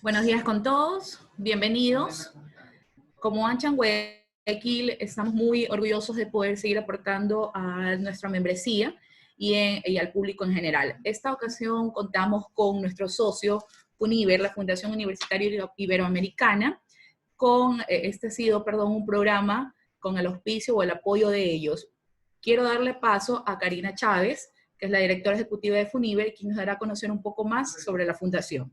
Buenos días con todos, bienvenidos. Como AmCham Guayaquil estamos muy orgullosos de poder seguir aportando a nuestra membresía y al público en general. Esta ocasión contamos con nuestro socio FUNIVER, la Fundación Universitaria Iberoamericana, con este ha sido, un programa con el auspicio o el apoyo de ellos. Quiero darle paso a Karina Chávez, que es la directora ejecutiva de FUNIVER, quien nos dará a conocer un poco más sobre la fundación.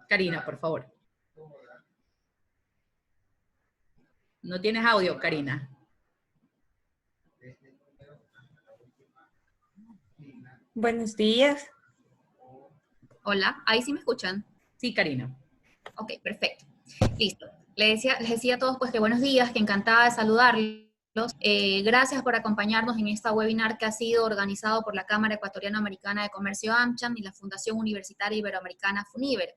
Karina, por favor. No tienes audio, Karina. Buenos días. Hola, ¿ahí sí me escuchan? Sí, Karina. Ok, perfecto. Listo. Les decía a todos pues que buenos días, que encantada de saludarlos. Gracias por acompañarnos en esta webinar que ha sido organizado por la Cámara Ecuatoriano-Americana de Comercio AmCham y la Fundación Universitaria Iberoamericana FUNIVER.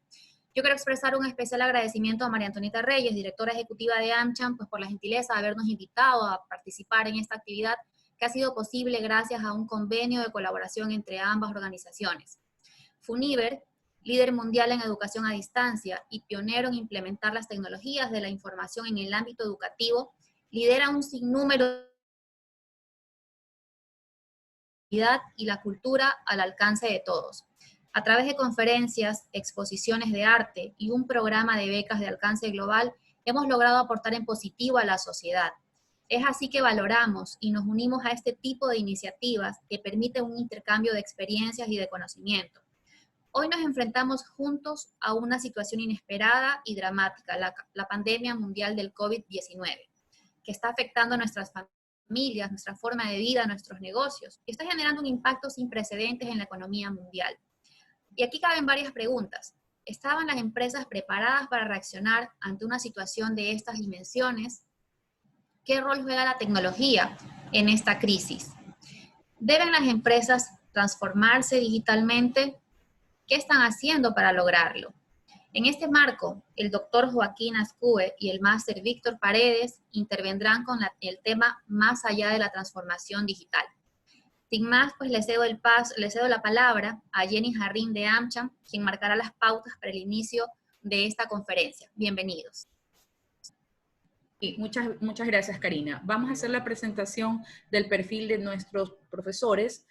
Yo quiero expresar un especial agradecimiento a María Antonieta Reyes, directora ejecutiva de AmCham, pues por la gentileza de habernos invitado a participar en esta actividad que ha sido posible gracias a un convenio de colaboración entre ambas organizaciones. FUNIVER, líder mundial en educación a distancia y pionero en implementar las tecnologías de la información en el ámbito educativo, lidera un sinnúmero de y la cultura al alcance de todos. A través de conferencias, exposiciones de arte y un programa de becas de alcance global, hemos logrado aportar en positivo a la sociedad. Es así que valoramos y nos unimos a este tipo de iniciativas que permiten un intercambio de experiencias y de conocimiento. Hoy nos enfrentamos juntos a una situación inesperada y dramática, la pandemia mundial del COVID-19, que está afectando a nuestras familias, nuestra forma de vida, nuestros negocios, y está generando un impacto sin precedentes en la economía mundial. Y aquí caben varias preguntas. ¿Estaban las empresas preparadas para reaccionar ante una situación de estas dimensiones? ¿Qué rol juega la tecnología en esta crisis? ¿Deben las empresas transformarse digitalmente? ¿Qué están haciendo para lograrlo? En este marco, el doctor Joaquín Azcue y el máster Víctor Paredes intervendrán con el tema más allá de la transformación digital. Sin más, pues le cedo la palabra a Jenny Jarrín de AmCham, quien marcará las pautas para el inicio de esta conferencia. Bienvenidos. Sí, muchas gracias, Karina. Vamos a hacer la presentación del perfil de nuestros profesores.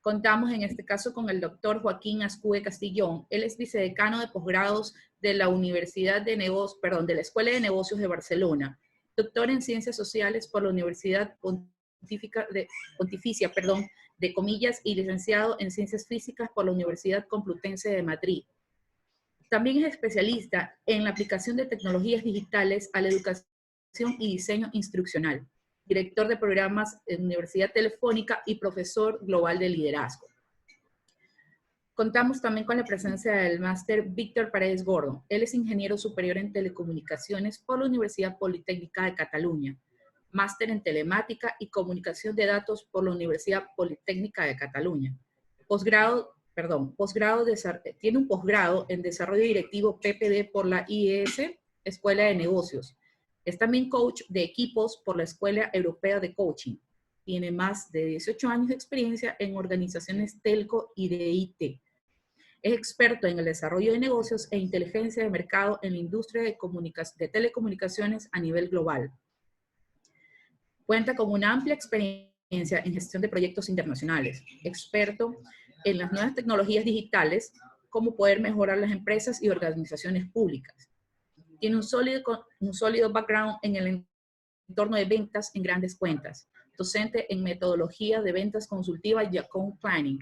Contamos en este caso con el doctor Joaquín Azcue Castillón. Él es vicedecano de posgrados de la de la Escuela de Negocios de Barcelona. Doctor en Ciencias Sociales por la Universidad Pontificia de Comillas, y licenciado en Ciencias Físicas por la Universidad Complutense de Madrid. También es especialista en la aplicación de tecnologías digitales a la educación y diseño instruccional, director de programas en Universidad Telefónica y profesor global de liderazgo. Contamos también con la presencia del máster Víctor Paredes Gordo. Él es ingeniero superior en telecomunicaciones por la Universidad Politécnica de Cataluña, máster en telemática y comunicación de datos por la Universidad Politécnica de Cataluña. Tiene un posgrado en desarrollo directivo PPD por la IES, Escuela de Negocios. Es también coach de equipos por la Escuela Europea de Coaching. Tiene más de 18 años de experiencia en organizaciones telco y de IT. Es experto en el desarrollo de negocios e inteligencia de mercado en la industria de telecomunicaciones a nivel global. Cuenta con una amplia experiencia en gestión de proyectos internacionales. Experto en las nuevas tecnologías digitales, cómo poder mejorar las empresas y organizaciones públicas. Tiene un sólido background en el entorno de ventas en grandes cuentas. Docente en metodología de ventas consultiva y account planning.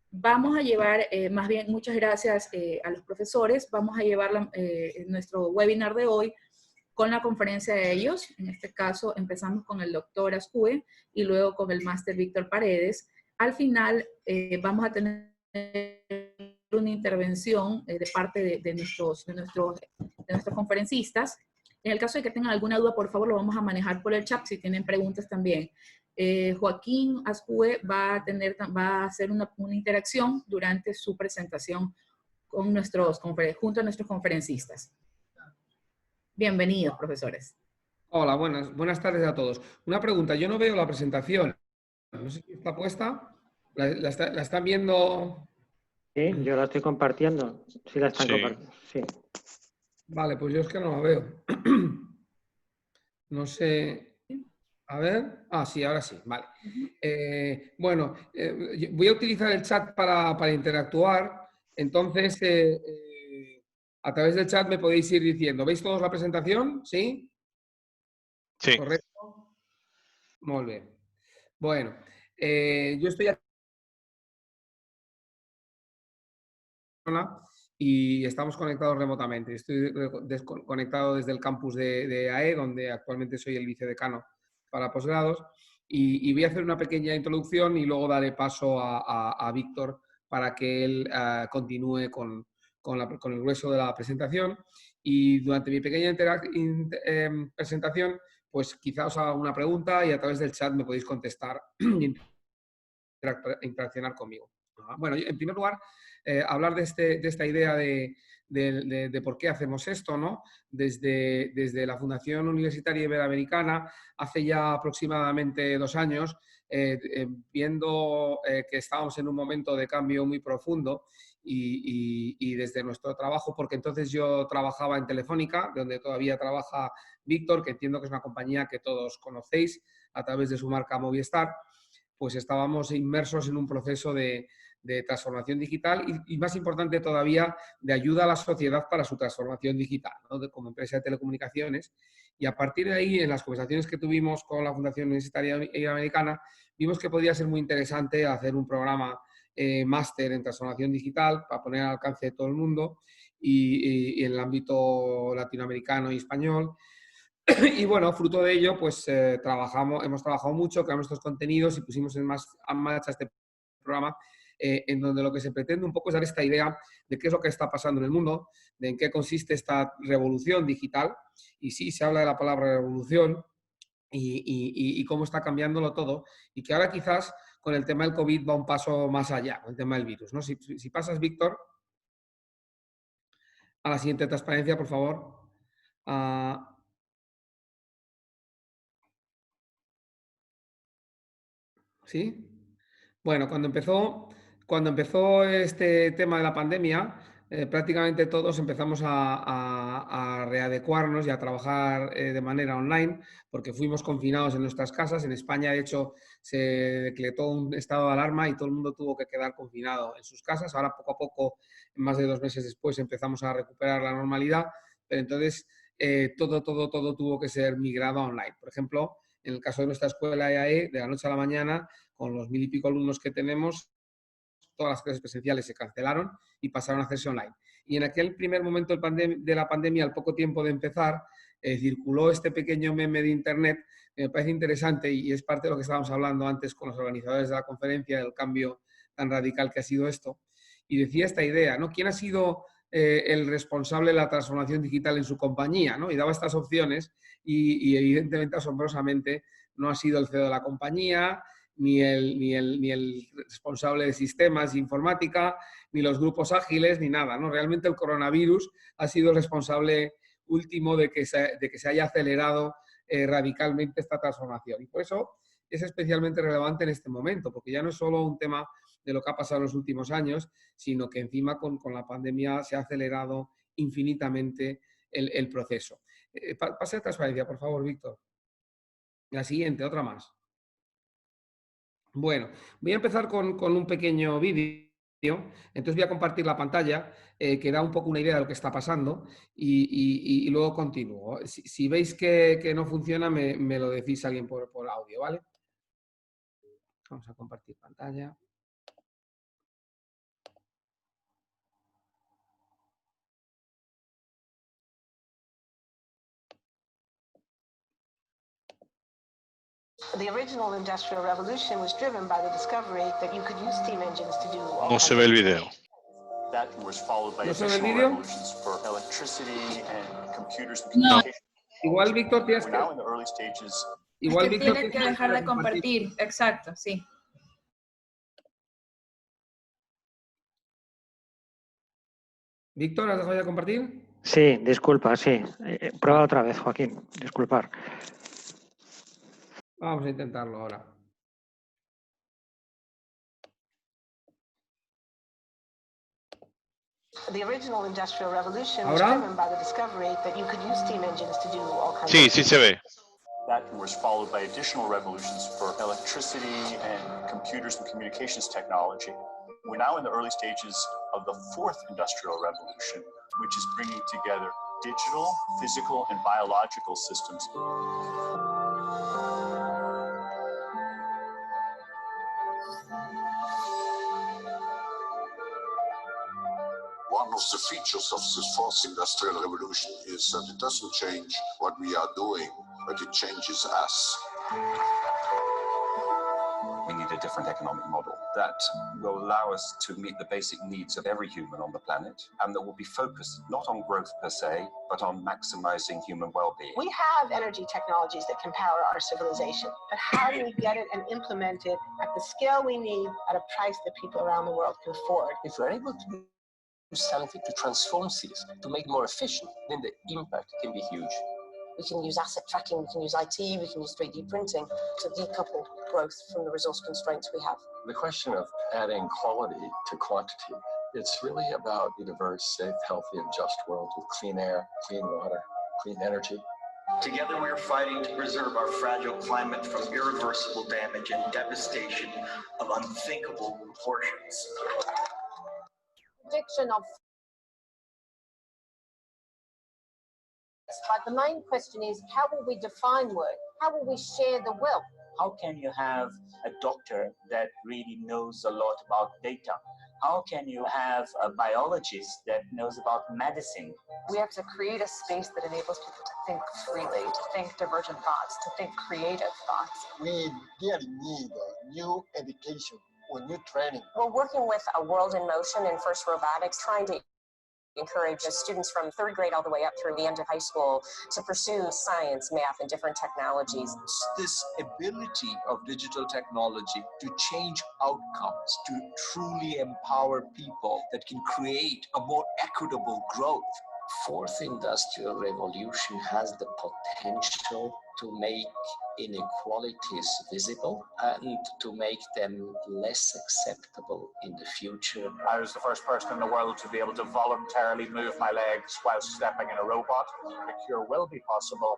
Vamos a llevar, más bien, muchas gracias a los profesores. Vamos a llevar nuestro webinar de hoy con la conferencia de ellos. En este caso, empezamos con el doctor Azcue y luego con el máster Víctor Paredes. Al final, vamos a tener una intervención de parte de nuestros conferencistas. En el caso de que tengan alguna duda, por favor, lo vamos a manejar por el chat, si tienen preguntas también. Joaquín Azcue va a hacer una interacción durante su presentación con junto a nuestros conferencistas. Bienvenidos, profesores. Hola, buenas tardes a todos. Una pregunta, yo no veo la presentación. No sé si está puesta. ¿La están viendo? Sí, yo la estoy compartiendo. Sí, la están compartiendo. Sí. Vale, pues yo es que no la veo. No sé. A ver. Ah, sí, ahora sí. Vale. Bueno, voy a utilizar el chat para interactuar. Entonces, a través del chat me podéis ir diciendo. ¿Veis todos la presentación? ¿Sí? Sí. ¿Correcto? Muy bien. Bueno, yo estoy aquí y estamos conectados remotamente. Estoy conectado desde el campus de AE, donde actualmente soy el vicedecano para posgrados, y voy a hacer una pequeña introducción y luego daré paso a Víctor para que él continúe con el grueso de la presentación. Y durante mi pequeña presentación, pues quizá os haga una pregunta y a través del chat me podéis contestar e interaccionar conmigo. Bueno, en primer lugar, hablar de esta idea de por qué hacemos esto, ¿no? Desde la Fundación Universitaria Iberoamericana, hace ya aproximadamente 2 años, viendo que estábamos en un momento de cambio muy profundo y desde nuestro trabajo, porque entonces yo trabajaba en Telefónica, donde todavía trabaja Víctor, que entiendo que es una compañía que todos conocéis a través de su marca Movistar, pues estábamos inmersos en un proceso de transformación digital y, más importante todavía, de ayuda a la sociedad para su transformación digital, ¿no? Como empresa de telecomunicaciones. Y a partir de ahí, en las conversaciones que tuvimos con la Fundación Universitaria Iberoamericana, vimos que podía ser muy interesante hacer un programa máster en transformación digital para poner al alcance de todo el mundo y en el ámbito latinoamericano y español. Y bueno, fruto de ello, pues hemos trabajado mucho, creamos estos contenidos y pusimos en marcha este programa en donde lo que se pretende un poco es dar esta idea de qué es lo que está pasando en el mundo, de en qué consiste esta revolución digital. Y sí, se habla de la palabra revolución y cómo está cambiándolo todo. Y que ahora quizás con el tema del COVID va un paso más allá, con el tema del virus, ¿no? Si pasas, Víctor, a la siguiente transparencia, por favor. ¿Sí? Bueno, cuando empezó este tema de la pandemia, prácticamente todos empezamos a readecuarnos y a trabajar de manera online, porque fuimos confinados en nuestras casas. En España, de hecho, se decretó un estado de alarma y todo el mundo tuvo que quedar confinado en sus casas. Ahora, poco a poco, más de 2 meses después, empezamos a recuperar la normalidad, pero entonces todo tuvo que ser migrado a online. Por ejemplo, en el caso de nuestra escuela EAE, de la noche a la mañana, con los 1000 y pico alumnos que tenemos, todas las clases presenciales se cancelaron y pasaron a hacerse online. Y en aquel primer momento de la pandemia, al poco tiempo de empezar, circuló este pequeño meme de internet que me parece interesante y es parte de lo que estábamos hablando antes con los organizadores de la conferencia, del cambio tan radical que ha sido esto. Y decía esta idea, ¿no? ¿Quién ha sido el responsable de la transformación digital en su compañía? ¿No? Y daba estas opciones y evidentemente, asombrosamente, no ha sido el CEO de la compañía, ni el responsable de sistemas de informática, ni los grupos ágiles, ni nada, ¿no? Realmente el coronavirus ha sido el responsable último de que se haya acelerado radicalmente esta transformación. Y por eso es especialmente relevante en este momento, porque ya no es solo un tema de lo que ha pasado en los últimos años, sino que encima con la pandemia se ha acelerado infinitamente el proceso. Pase a transparencia, por favor, Víctor. La siguiente, otra más. Bueno, voy a empezar con un pequeño vídeo. Entonces voy a compartir la pantalla que da un poco una idea de lo que está pasando y luego continúo. Si veis que no funciona, me lo decís alguien por audio, ¿vale? Vamos a compartir pantalla. No se ve el video. ¿No se ve el vídeo? No. Igual, Víctor, tienes que... Igual, Víctor, Tienes que dejar de compartir. Exacto, sí. Víctor, ¿has dejado ya de compartir? Sí, disculpa, sí. Prueba otra vez, Joaquín. Disculpar. Vamos a intentarlo ahora. Sí, sí se ve. That was followed by additional revolutions for electricity and computers and communications technology. We're now in the early stages of the fourth industrial revolution, which is bringing together digital, physical, and biological systems. One of the features of this fourth industrial revolution is that it doesn't change what we are doing, but it changes us. We need a different economic model that will allow us to meet the basic needs of every human on the planet, and that will be focused not on growth per se, but on maximizing human well-being. We have energy technologies that can power our civilization, but how do we get it and implement it at the scale we need at a price that people around the world can afford? If we're able to do something to transform cities, to make it more efficient, then the impact can be huge. We can use asset tracking, we can use IT, we can use 3D printing to decouple growth from the resource constraints we have. The question of adding quality to quantity, it's really about a diverse, safe, healthy, and just world with clean air, clean water, clean energy. Together we are fighting to preserve our fragile climate from irreversible damage and devastation of unthinkable proportions. Prediction of but the main question is, how will we define work? How will we share the wealth? How can you have a doctor that really knows a lot about data? How can you have a biologist that knows about medicine? We have to create a space that enables people to think freely, to think divergent thoughts, to think creative thoughts. We really need new education or new training. We're working with a World in Motion and First Robotics, trying to encourage students from third grade all the way up through the end of high school to pursue science, math, and different technologies. This ability of digital technology to change outcomes, to truly empower people that can create a more equitable growth. Fourth industrial revolution has the potential to make inequalities visible and to make them less acceptable in the future. I was the first person in the world to be able to voluntarily move my legs while stepping in a robot. A cure will be possible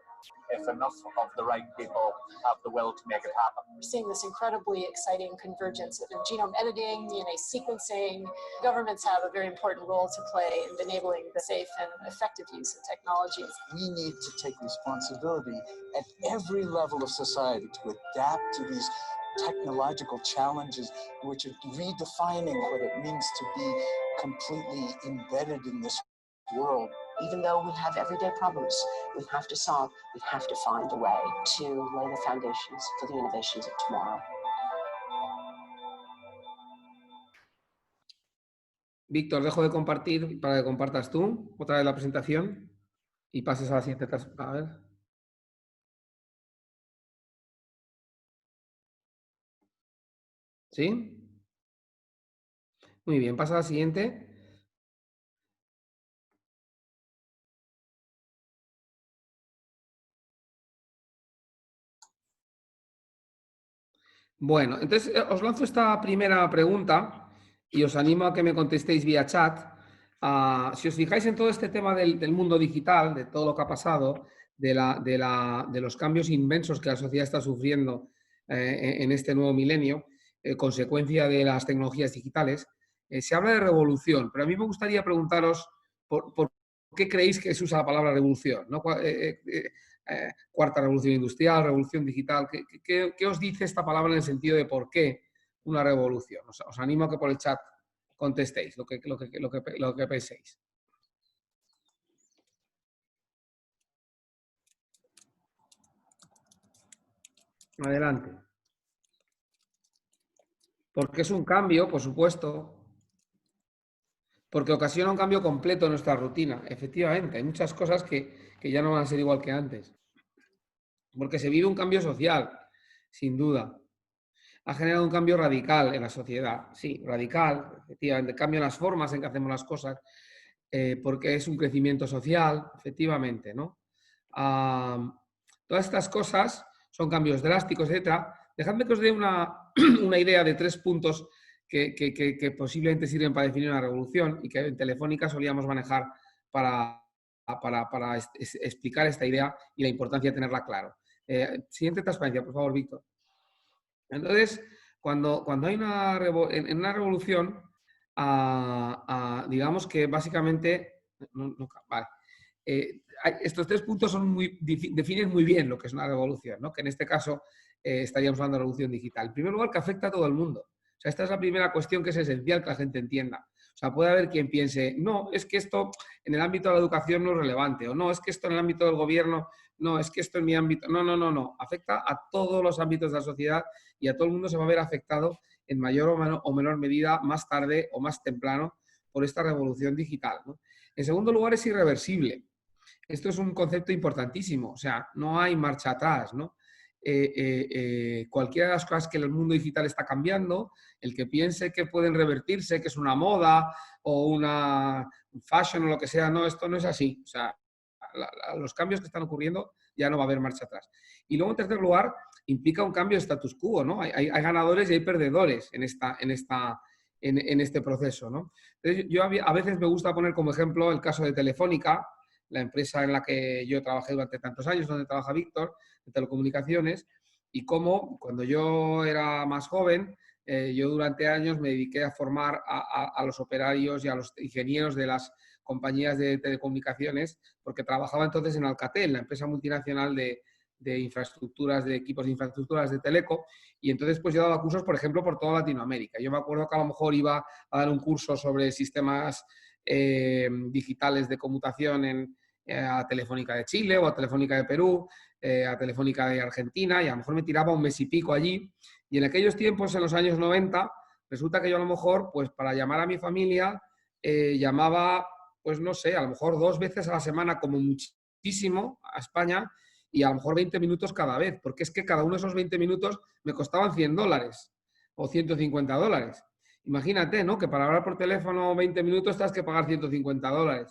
if enough of the right people have the will to make it happen. We're seeing this incredibly exciting convergence of genome editing, DNA sequencing. Governments have a very important role to play in enabling the safe and effective use of technologies. We need to take responsibility at every level of society to adapt to these technological challenges, which are redefining what it means to be completely embedded in this world. Even though we have everyday problems we have to solve, we have to find a way to lay the foundations for the innovations of tomorrow. Víctor, dejo de compartir para que compartas tú otra vez la presentación y pases a la siguiente. A ver. ¿Sí? Muy bien, pasa a la siguiente. Bueno, entonces os lanzo esta primera pregunta y os animo a que me contestéis vía chat. Si os fijáis en todo este tema del mundo digital, de todo lo que ha pasado, de los cambios inmensos que la sociedad está sufriendo en este nuevo milenio, consecuencia de las tecnologías digitales, se habla de revolución, pero a mí me gustaría preguntaros por qué creéis que se usa la palabra revolución, ¿no? Cuarta revolución industrial, revolución digital. ¿Qué os dice esta palabra en el sentido de por qué una revolución? Os animo a que por el chat contestéis lo que penséis. Adelante. Porque es un cambio, por supuesto. Porque ocasiona un cambio completo en nuestra rutina. Efectivamente, hay muchas cosas que ya no van a ser igual que antes. Porque se vive un cambio social, sin duda. Ha generado un cambio radical en la sociedad. Sí, radical, efectivamente. Cambian las formas en que hacemos las cosas, porque es un crecimiento social, efectivamente, ¿no? Todas estas cosas son cambios drásticos, etc. Dejadme que os dé una idea de 3 puntos que posiblemente sirven para definir una revolución y que en Telefónica solíamos manejar para explicar esta idea y la importancia de tenerla claro. Siguiente transparencia, por favor, Víctor. Entonces, cuando hay en una revolución, digamos que básicamente... vale. Estos 3 puntos definen muy bien lo que es una revolución, ¿no? Que en este caso estaríamos hablando de revolución digital. En primer lugar, que afecta a todo el mundo. O sea, esta es la primera cuestión que es esencial que la gente entienda. O sea, puede haber quien piense, no, es que esto en el ámbito de la educación no es relevante, o no, es que esto en el ámbito del gobierno, no, es que esto en mi ámbito... No. Afecta a todos los ámbitos de la sociedad y a todo el mundo se va a ver afectado en mayor o menor medida, más tarde o más temprano, por esta revolución digital, ¿no? En segundo lugar, es irreversible. Esto es un concepto importantísimo, o sea, no hay marcha atrás, ¿no? Cualquiera de las cosas que el mundo digital está cambiando, el que piense que pueden revertirse, que es una moda o una fashion o lo que sea, no, esto no es así. O sea, los cambios que están ocurriendo ya no va a haber marcha atrás. Y luego, en tercer lugar, implica un cambio de status quo, ¿no? Hay ganadores y hay perdedores en este proceso, ¿no? Entonces, yo a veces me gusta poner como ejemplo el caso de Telefónica, la empresa en la que yo trabajé durante tantos años, donde trabaja Víctor, de telecomunicaciones, y cómo cuando yo era más joven, yo durante años me dediqué a formar a los operarios y a los ingenieros de las compañías de telecomunicaciones, porque trabajaba entonces en Alcatel, la empresa multinacional de infraestructuras, de equipos de infraestructuras de teleco, y entonces pues yo daba cursos, por ejemplo, por toda Latinoamérica. Yo me acuerdo que a lo mejor iba a dar un curso sobre sistemas digitales de conmutación a Telefónica de Chile o a Telefónica de Perú, a Telefónica de Argentina, y a lo mejor me tiraba un mes y pico allí. Y en aquellos tiempos, en los años 90, resulta que yo a lo mejor, pues para llamar a mi familia, llamaba, pues no sé, a lo mejor 2 veces a la semana como muchísimo a España, y a lo mejor 20 minutos cada vez, porque es que cada uno de esos 20 minutos me costaban $100 o $150. Imagínate, ¿no? Que para hablar por teléfono 20 minutos tienes que pagar $150.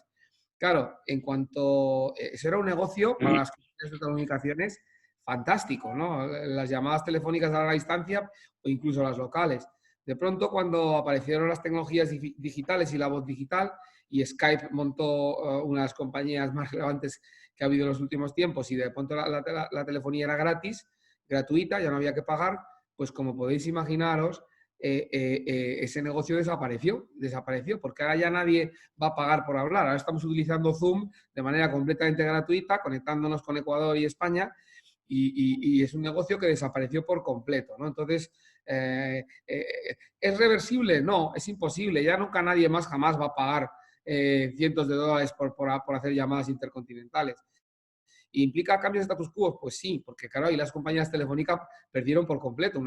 Claro, en cuanto... Eso era un negocio para las compañías de telecomunicaciones fantástico, ¿no? Las llamadas telefónicas a larga distancia o incluso las locales. De pronto, cuando aparecieron las tecnologías digitales y la voz digital, y Skype montó una de las compañías más relevantes que ha habido en los últimos tiempos, y de pronto la telefonía era gratis, gratuita, ya no había que pagar, pues como podéis imaginaros, ese negocio desapareció, porque ahora ya nadie va a pagar por hablar. Ahora estamos utilizando Zoom de manera completamente gratuita, conectándonos con Ecuador y España, y es un negocio que desapareció por completo, ¿no? Entonces, ¿es reversible? No, es imposible. Ya nunca nadie más jamás va a pagar cientos de dólares por hacer llamadas intercontinentales. ¿Implica cambios de status quo? Pues sí, porque claro, y las compañías telefónicas perdieron por completo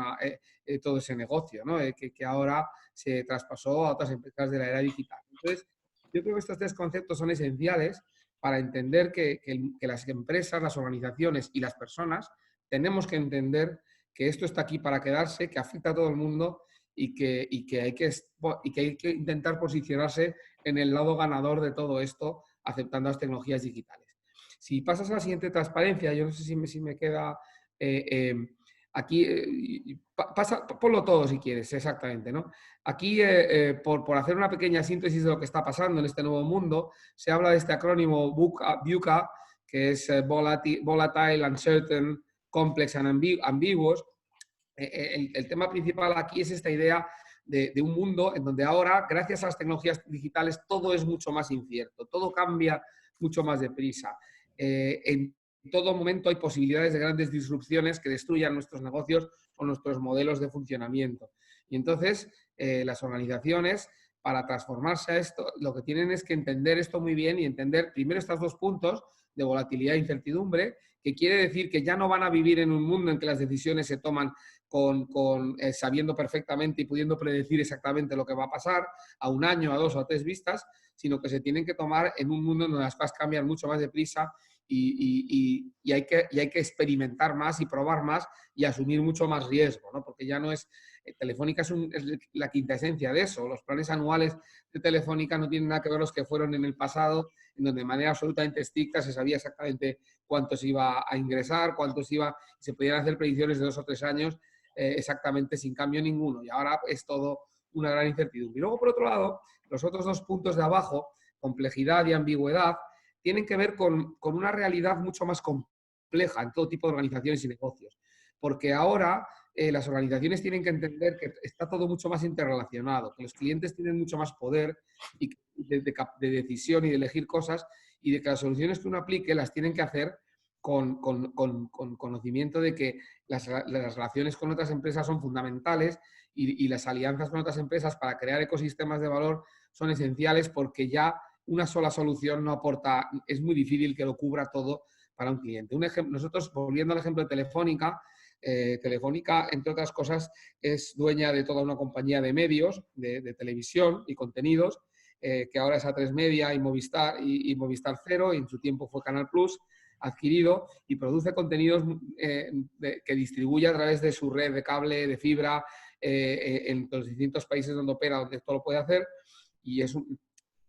todo ese negocio, ¿no? Que ahora se traspasó a otras empresas de la era digital. Entonces, yo creo que estos 3 conceptos son esenciales para entender que las empresas, las organizaciones y las personas tenemos que entender que esto está aquí para quedarse, que afecta a todo el mundo y que hay que intentar posicionarse en el lado ganador de todo esto, aceptando las tecnologías digitales. Si pasas a la siguiente transparencia, yo no sé si me queda aquí, ponlo todo si quieres, exactamente, ¿no? Aquí, por hacer una pequeña síntesis de lo que está pasando en este nuevo mundo, se habla de este acrónimo VUCA, que es Volatile, Uncertain, Complex and Ambiguous. El tema principal aquí es esta idea de un mundo en donde ahora, gracias a las tecnologías digitales, todo es mucho más incierto, todo cambia mucho más deprisa. En todo momento hay posibilidades de grandes disrupciones que destruyan nuestros negocios o nuestros modelos de funcionamiento. Y entonces, las organizaciones, para transformarse a esto, lo que tienen es que entender esto muy bien y entender primero estos 2 puntos de volatilidad e incertidumbre, que quiere decir que ya no van a vivir en un mundo en que las decisiones se toman sabiendo perfectamente y pudiendo predecir exactamente lo que va a pasar a 1 año, a 2 o a 3 vistas, sino que se tienen que tomar en un mundo donde las cosas cambian mucho más deprisa y hay que experimentar más y probar más y asumir mucho más riesgo, ¿no? Porque ya no es... Telefónica es la quinta esencia de eso. Los planes anuales de Telefónica no tienen nada que ver los que fueron en el pasado, en donde de manera absolutamente estricta se sabía exactamente cuánto se iba a ingresar, se podían hacer predicciones de 2 o 3 años exactamente sin cambio ninguno. Y ahora es todo una gran incertidumbre. Y luego, por otro lado, los otros dos puntos de abajo, complejidad y ambigüedad, tienen que ver con una realidad mucho más compleja en todo tipo de organizaciones y negocios. Porque ahora las organizaciones tienen que entender que está todo mucho más interrelacionado, que los clientes tienen mucho más poder y de decisión y de elegir cosas, y de que las soluciones que uno aplique las tienen que hacer con conocimiento de que las relaciones con otras empresas son fundamentales y las alianzas con otras empresas para crear ecosistemas de valor son esenciales, porque ya una sola solución no aporta, es muy difícil que lo cubra todo para un cliente. Nosotros, volviendo al ejemplo de Telefónica, Telefónica, entre otras cosas, es dueña de toda una compañía de medios, de televisión y contenidos, que ahora es A3 Media y Movistar Cero, y en su tiempo fue Canal Plus, adquirido, y produce contenidos que distribuye a través de su red de cable, de fibra, en los distintos países donde opera, donde esto lo puede hacer, y es un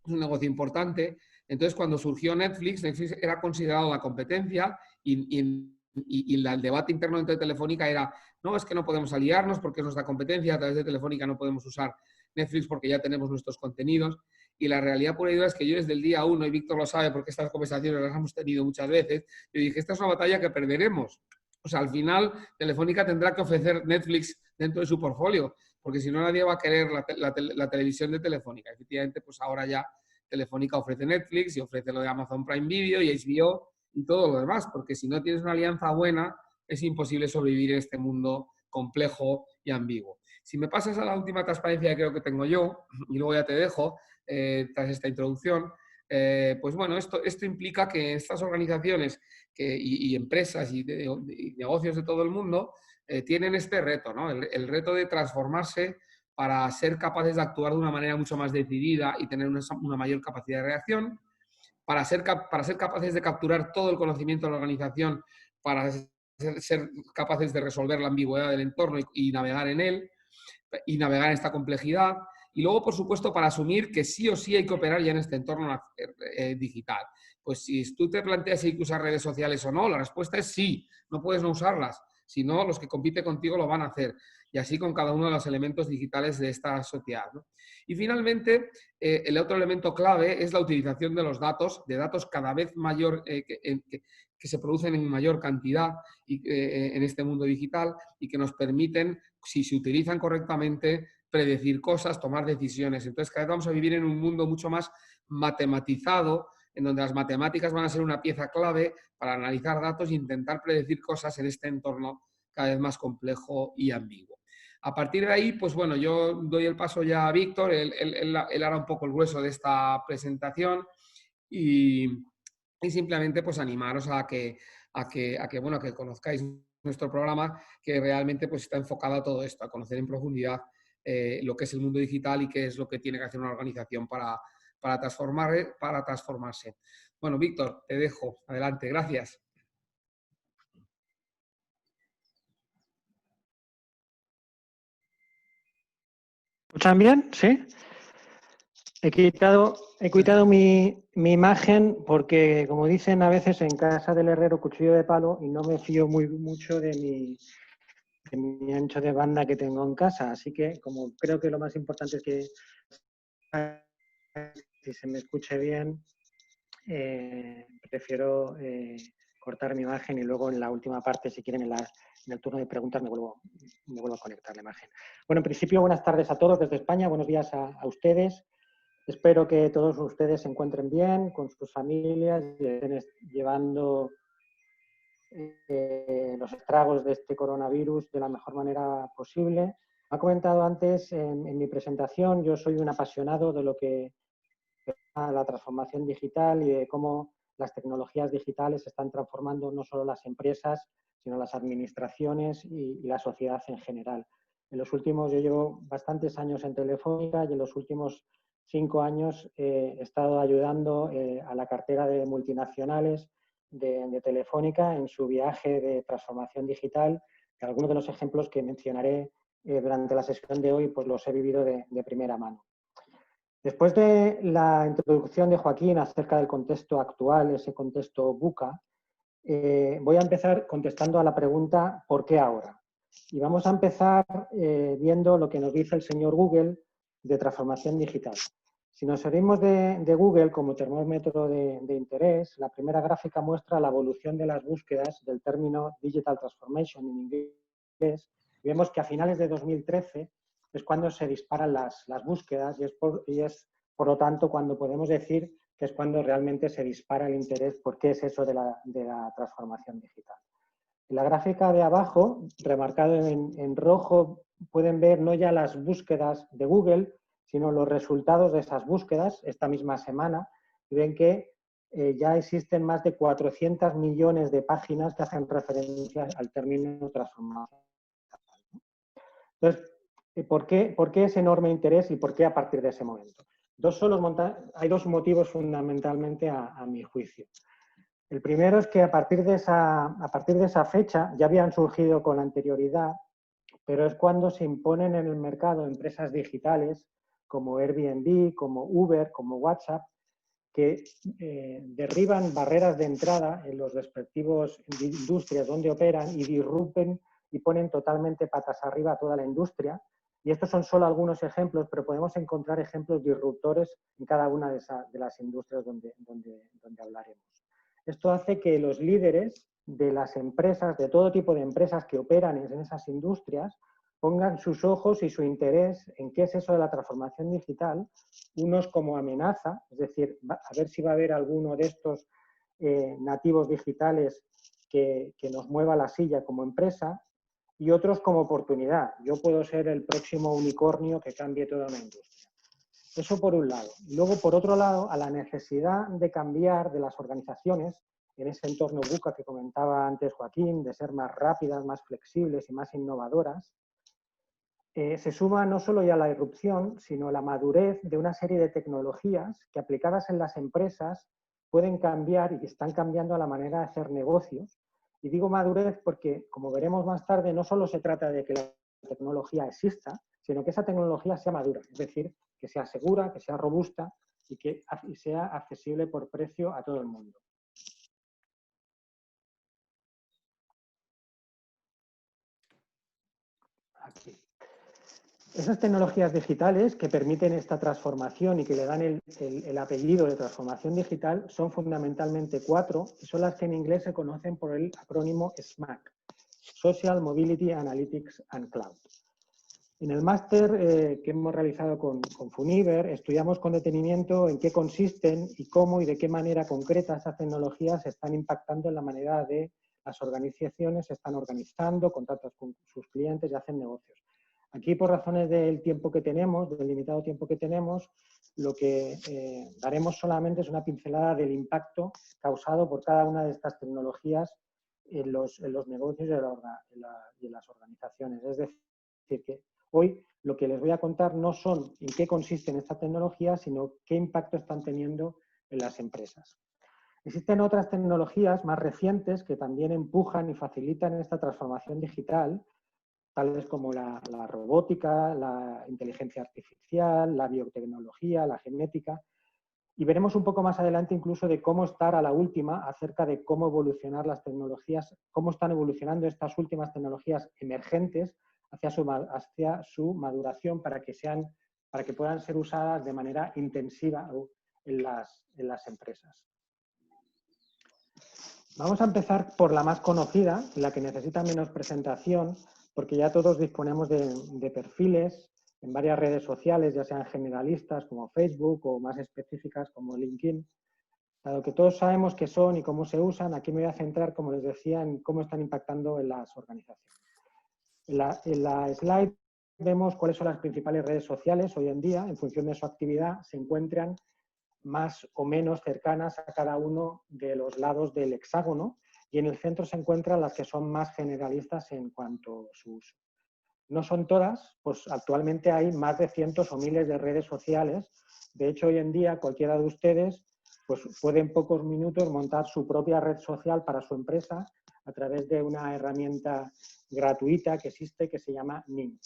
negocio importante. Entonces, cuando surgió Netflix era considerado la competencia, y el debate interno entre Telefónica era: no, es que no podemos aliarnos porque es nuestra competencia, a través de Telefónica no podemos usar Netflix porque ya tenemos nuestros contenidos. Y la realidad pura y dura es que yo desde el día 1, y Víctor lo sabe porque estas conversaciones las hemos tenido muchas veces, yo dije, esta es una batalla que perderemos. O sea, al final Telefónica tendrá que ofrecer Netflix dentro de su portfolio, porque si no, nadie va a querer la televisión de Telefónica. Efectivamente, pues ahora ya Telefónica ofrece Netflix y ofrece lo de Amazon Prime Video y HBO y todo lo demás, porque si no tienes una alianza buena, es imposible sobrevivir en este mundo complejo y ambiguo. Si me pasas a la última transparencia que creo que tengo yo, y luego ya te dejo, tras esta introducción, pues bueno, esto implica que estas organizaciones y empresas y negocios de todo el mundo tienen este reto, ¿no? El reto de transformarse para ser capaces de actuar de una manera mucho más decidida y tener una mayor capacidad de reacción, para ser capaces de capturar todo el conocimiento de la organización, para ser capaces de resolver la ambigüedad del entorno y navegar en él, y navegar en esta complejidad. Y luego, por supuesto, para asumir que sí o sí hay que operar ya en este entorno digital. Pues si tú te planteas si hay que usar redes sociales o no, la respuesta es sí, no puedes no usarlas. Si no, los que compiten contigo lo van a hacer. Y así con cada uno de los elementos digitales de esta sociedad, ¿no? Y finalmente, el otro elemento clave es la utilización de los datos, de datos cada vez mayor, que se producen en mayor cantidad en este mundo digital, y que nos permiten, si se utilizan correctamente, predecir cosas, tomar decisiones. Entonces, cada vez vamos a vivir en un mundo mucho más matematizado, en donde las matemáticas van a ser una pieza clave para analizar datos e intentar predecir cosas en este entorno cada vez más complejo y ambiguo. A partir de ahí, pues bueno, yo doy el paso ya a Víctor, él hará un poco el grueso de esta presentación, y simplemente pues animaros a que conozcáis nuestro programa, que realmente pues está enfocado a todo esto, a conocer en profundidad lo que es el mundo digital y qué es lo que tiene que hacer una organización para transformarse. Bueno, Víctor, te dejo. Adelante. Gracias. ¿Escuchan bien? ¿Sí? He quitado mi imagen porque, como dicen a veces, en casa del herrero cuchillo de palo, y no me fío mucho de mi ancho de banda que tengo en casa. Así que, como creo que lo más importante es que si se me escuche bien, prefiero cortar mi imagen y luego en la última parte, si quieren, en el turno de preguntas me vuelvo a conectar la imagen. Bueno, en principio, buenas tardes a todos desde España, buenos días a ustedes. Espero que todos ustedes se encuentren bien con sus familias y estén llevando los estragos de este coronavirus de la mejor manera posible. Ha comentado antes en mi presentación, yo soy un apasionado de lo que es la transformación digital y de cómo las tecnologías digitales están transformando no solo las empresas, sino las administraciones y la sociedad en general. Yo llevo bastantes años en Telefónica, y en los últimos 5 años he estado ayudando a la cartera de multinacionales de Telefónica en su viaje de transformación digital. Algunos de los ejemplos que mencionaré durante la sesión de hoy pues los he vivido de primera mano. Después de la introducción de Joaquín acerca del contexto actual, ese contexto VUCA, voy a empezar contestando a la pregunta ¿por qué ahora? Y vamos a empezar viendo lo que nos dice el señor Google de transformación digital. Si nos servimos de Google como termómetro de interés, la primera gráfica muestra la evolución de las búsquedas del término Digital Transformation en inglés. Vemos que a finales de 2013 es cuando se disparan las búsquedas y es por lo tanto cuando podemos decir que es cuando realmente se dispara el interés por qué es eso de la transformación digital. En la gráfica de abajo, remarcado en rojo, pueden ver no ya las búsquedas de Google, sino los resultados de esas búsquedas esta misma semana, y ven que ya existen más de 400 millones de páginas que hacen referencia al término transformación. Entonces, ¿por qué ese enorme interés y por qué a partir de ese momento? Hay dos motivos fundamentalmente a mi juicio. El primero es que a partir de esa fecha ya habían surgido con anterioridad, pero es cuando se imponen en el mercado empresas digitales como Airbnb, como Uber, como WhatsApp, que derriban barreras de entrada en los respectivos industrias donde operan y disrumpen y ponen totalmente patas arriba a toda la industria. Y estos son solo algunos ejemplos, pero podemos encontrar ejemplos disruptores en cada una de las industrias donde hablaremos. Esto hace que los líderes de las empresas, de todo tipo de empresas que operan en esas industrias, pongan sus ojos y su interés en qué es eso de la transformación digital, unos como amenaza, es decir, a ver si va a haber alguno de estos nativos digitales que nos mueva la silla como empresa, y otros como oportunidad. Yo puedo ser el próximo unicornio que cambie toda una industria. Eso por un lado. Y luego, por otro lado, a la necesidad de cambiar de las organizaciones en ese entorno VUCA que comentaba antes Joaquín, de ser más rápidas, más flexibles y más innovadoras, se suma no solo ya la irrupción, sino la madurez de una serie de tecnologías que aplicadas en las empresas pueden cambiar y están cambiando a la manera de hacer negocios. Y digo madurez porque, como veremos más tarde, no solo se trata de que la tecnología exista, sino que esa tecnología sea madura, es decir, que sea segura, que sea robusta y que sea accesible por precio a todo el mundo. Aquí. Esas tecnologías digitales que permiten esta transformación y que le dan el apellido de transformación digital son fundamentalmente 4 y son las que en inglés se conocen por el acrónimo SMAC, Social, Mobility, Analytics and Cloud. En el máster que hemos realizado con Funiver estudiamos con detenimiento en qué consisten y cómo y de qué manera concreta estas tecnologías están impactando en la manera de las organizaciones se están organizando, contactan con sus clientes y hacen negocios. Aquí, por razones del tiempo que tenemos, del limitado tiempo que tenemos, lo que daremos solamente es una pincelada del impacto causado por cada una de estas tecnologías en los negocios y en las organizaciones. Es decir, que hoy lo que les voy a contar no son en qué consisten estas tecnologías, sino qué impacto están teniendo en las empresas. Existen otras tecnologías más recientes que también empujan y facilitan esta transformación digital, tales como la robótica, la inteligencia artificial, la biotecnología, la genética. Y veremos un poco más adelante incluso de cómo estar a la última acerca de cómo evolucionar las tecnologías, cómo están evolucionando estas últimas tecnologías emergentes hacia su maduración para que puedan ser usadas de manera intensiva en las empresas. Vamos a empezar por la más conocida, la que necesita menos presentación, porque ya todos disponemos de perfiles en varias redes sociales, ya sean generalistas como Facebook o más específicas como LinkedIn. Dado que todos sabemos qué son y cómo se usan, aquí me voy a centrar, como les decía, en cómo están impactando en las organizaciones. En la slide vemos cuáles son las principales redes sociales hoy en día. En función de su actividad, se encuentran más o menos cercanas a cada uno de los lados del hexágono, y en el centro se encuentran las que son más generalistas en cuanto a su uso. No son todas, pues actualmente hay más de cientos o miles de redes sociales. De hecho, hoy en día cualquiera de ustedes pues, puede en pocos minutos montar su propia red social para su empresa a través de una herramienta gratuita que existe que se llama Ning.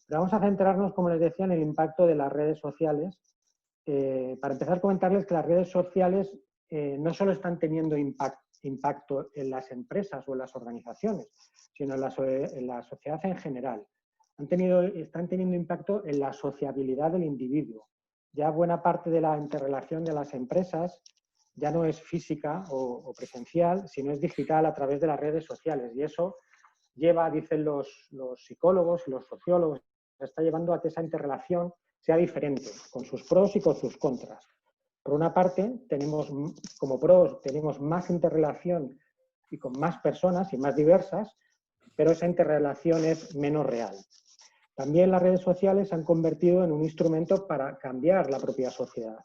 Pero vamos a centrarnos, como les decía, en el impacto de las redes sociales. Para empezar, comentarles que las redes sociales no solo están teniendo impacto en las empresas o en las organizaciones, sino en la sociedad en general. están teniendo impacto en la sociabilidad del individuo. Ya buena parte de la interrelación de las empresas ya no es física o presencial, sino es digital a través de las redes sociales. Y eso lleva, dicen los psicólogos y los sociólogos, está llevando a que esa interrelación sea diferente, con sus pros y con sus contras. Por una parte, como pros tenemos más interrelación y con más personas y más diversas, pero esa interrelación es menos real. También las redes sociales se han convertido en un instrumento para cambiar la propia sociedad.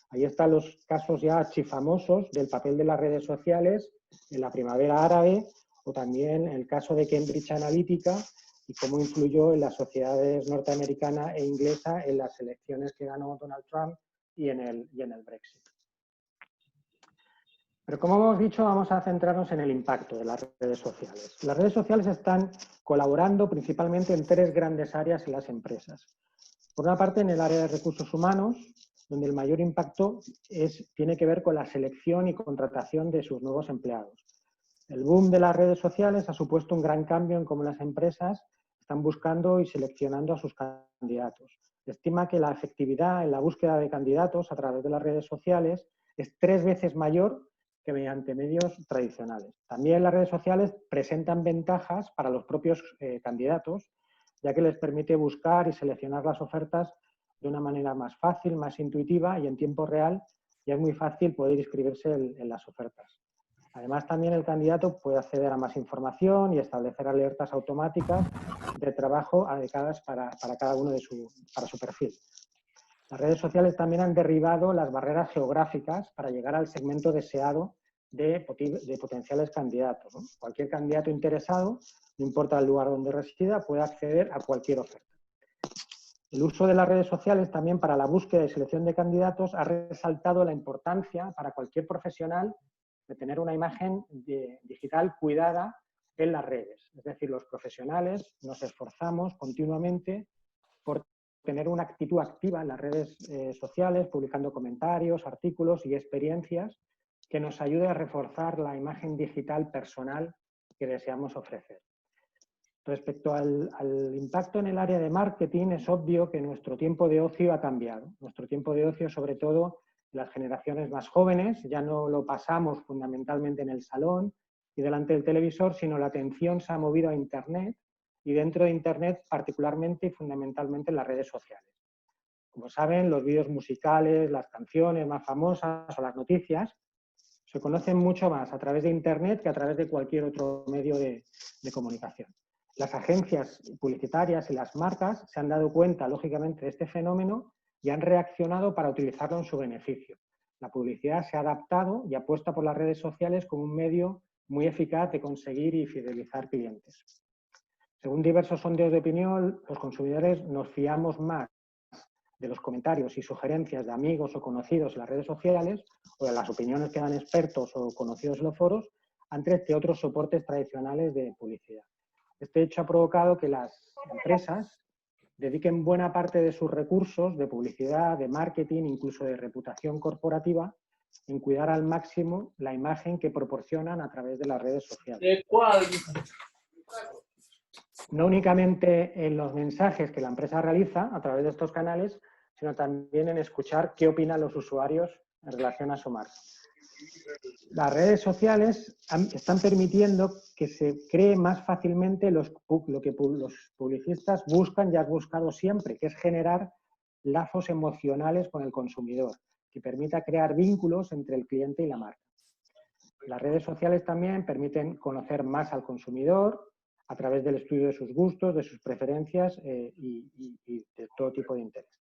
Ahí están los casos ya archifamosos del papel de las redes sociales en la primavera árabe, o también el caso de Cambridge Analytica y cómo influyó en las sociedades norteamericana e inglesa en las elecciones que ganó Donald Trump y en el Brexit. Pero como hemos dicho, vamos a centrarnos en el impacto de las redes sociales. Las redes sociales están colaborando principalmente en 3 grandes áreas en las empresas. Por una parte, en el área de recursos humanos, donde el mayor impacto tiene que ver con la selección y contratación de sus nuevos empleados. El boom de las redes sociales ha supuesto un gran cambio en cómo las empresas están buscando y seleccionando a sus candidatos. Se estima que la efectividad en la búsqueda de candidatos a través de las redes sociales es 3 veces mayor que mediante medios tradicionales. También las redes sociales presentan ventajas para los propios candidatos, ya que les permite buscar y seleccionar las ofertas de una manera más fácil, más intuitiva y en tiempo real, y es muy fácil poder inscribirse en las ofertas. Además, también el candidato puede acceder a más información y establecer alertas automáticas de trabajo adecuadas para cada uno para su perfil. Las redes sociales también han derribado las barreras geográficas para llegar al segmento deseado de potenciales candidatos, ¿no? Cualquier candidato interesado, no importa el lugar donde resida, puede acceder a cualquier oferta. El uso de las redes sociales también para la búsqueda y selección de candidatos ha resaltado la importancia para cualquier profesional de tener una imagen digital cuidada en las redes. Es decir, los profesionales nos esforzamos continuamente por tener una actitud activa en las redes sociales, publicando comentarios, artículos y experiencias que nos ayude a reforzar la imagen digital personal que deseamos ofrecer. Respecto al impacto en el área de marketing, es obvio que nuestro tiempo de ocio ha cambiado. Nuestro tiempo de ocio, sobre todo las generaciones más jóvenes, ya no lo pasamos fundamentalmente en el salón y delante del televisor, sino la atención se ha movido a Internet y dentro de Internet particularmente y fundamentalmente en las redes sociales. Como saben, los vídeos musicales, las canciones más famosas o las noticias se conocen mucho más a través de Internet que a través de cualquier otro medio de comunicación. Las agencias publicitarias y las marcas se han dado cuenta, lógicamente, de este fenómeno y han reaccionado para utilizarlo en su beneficio. La publicidad se ha adaptado y apuesta por las redes sociales como un medio muy eficaz de conseguir y fidelizar clientes. Según diversos sondeos de opinión, los consumidores nos fiamos más de los comentarios y sugerencias de amigos o conocidos en las redes sociales o de las opiniones que dan expertos o conocidos en los foros antes que otros soportes tradicionales de publicidad. Este hecho ha provocado que las empresas dediquen buena parte de sus recursos de publicidad, de marketing, incluso de reputación corporativa, en cuidar al máximo la imagen que proporcionan a través de las redes sociales. No únicamente en los mensajes que la empresa realiza a través de estos canales, sino también en escuchar qué opinan los usuarios en relación a su marca. Las redes sociales están permitiendo que se cree más fácilmente lo que los publicistas buscan y han buscado siempre, que es generar lazos emocionales con el consumidor, que permita crear vínculos entre el cliente y la marca. Las redes sociales también permiten conocer más al consumidor a través del estudio de sus gustos, de sus preferencias y de todo tipo de intereses.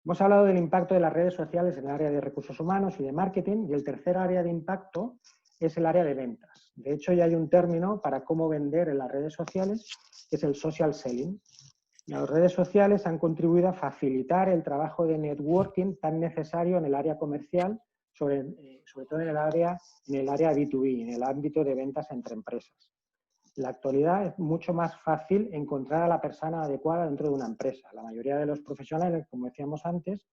Hemos hablado del impacto de las redes sociales en el área de recursos humanos y de marketing, y el tercer área de impacto es el área de ventas. De hecho, ya hay un término para cómo vender en las redes sociales, que es el social selling. Las redes sociales han contribuido a facilitar el trabajo de networking tan necesario en el área comercial, sobre todo en el área B2B, en el ámbito de ventas entre empresas. En la actualidad es mucho más fácil encontrar a la persona adecuada dentro de una empresa. La mayoría de los profesionales, como decíamos antes,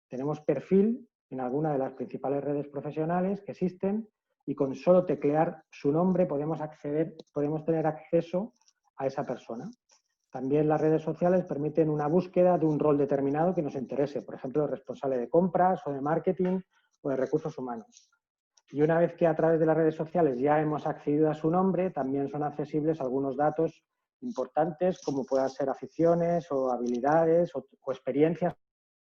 tenemos perfil en alguna de las principales redes profesionales que existen y con solo teclear su nombre podemos tener acceso a esa persona. También las redes sociales permiten una búsqueda de un rol determinado que nos interese, por ejemplo, responsable de compras o de marketing o de recursos humanos. Y una vez que a través de las redes sociales ya hemos accedido a su nombre, también son accesibles algunos datos importantes, como puedan ser aficiones o habilidades o experiencias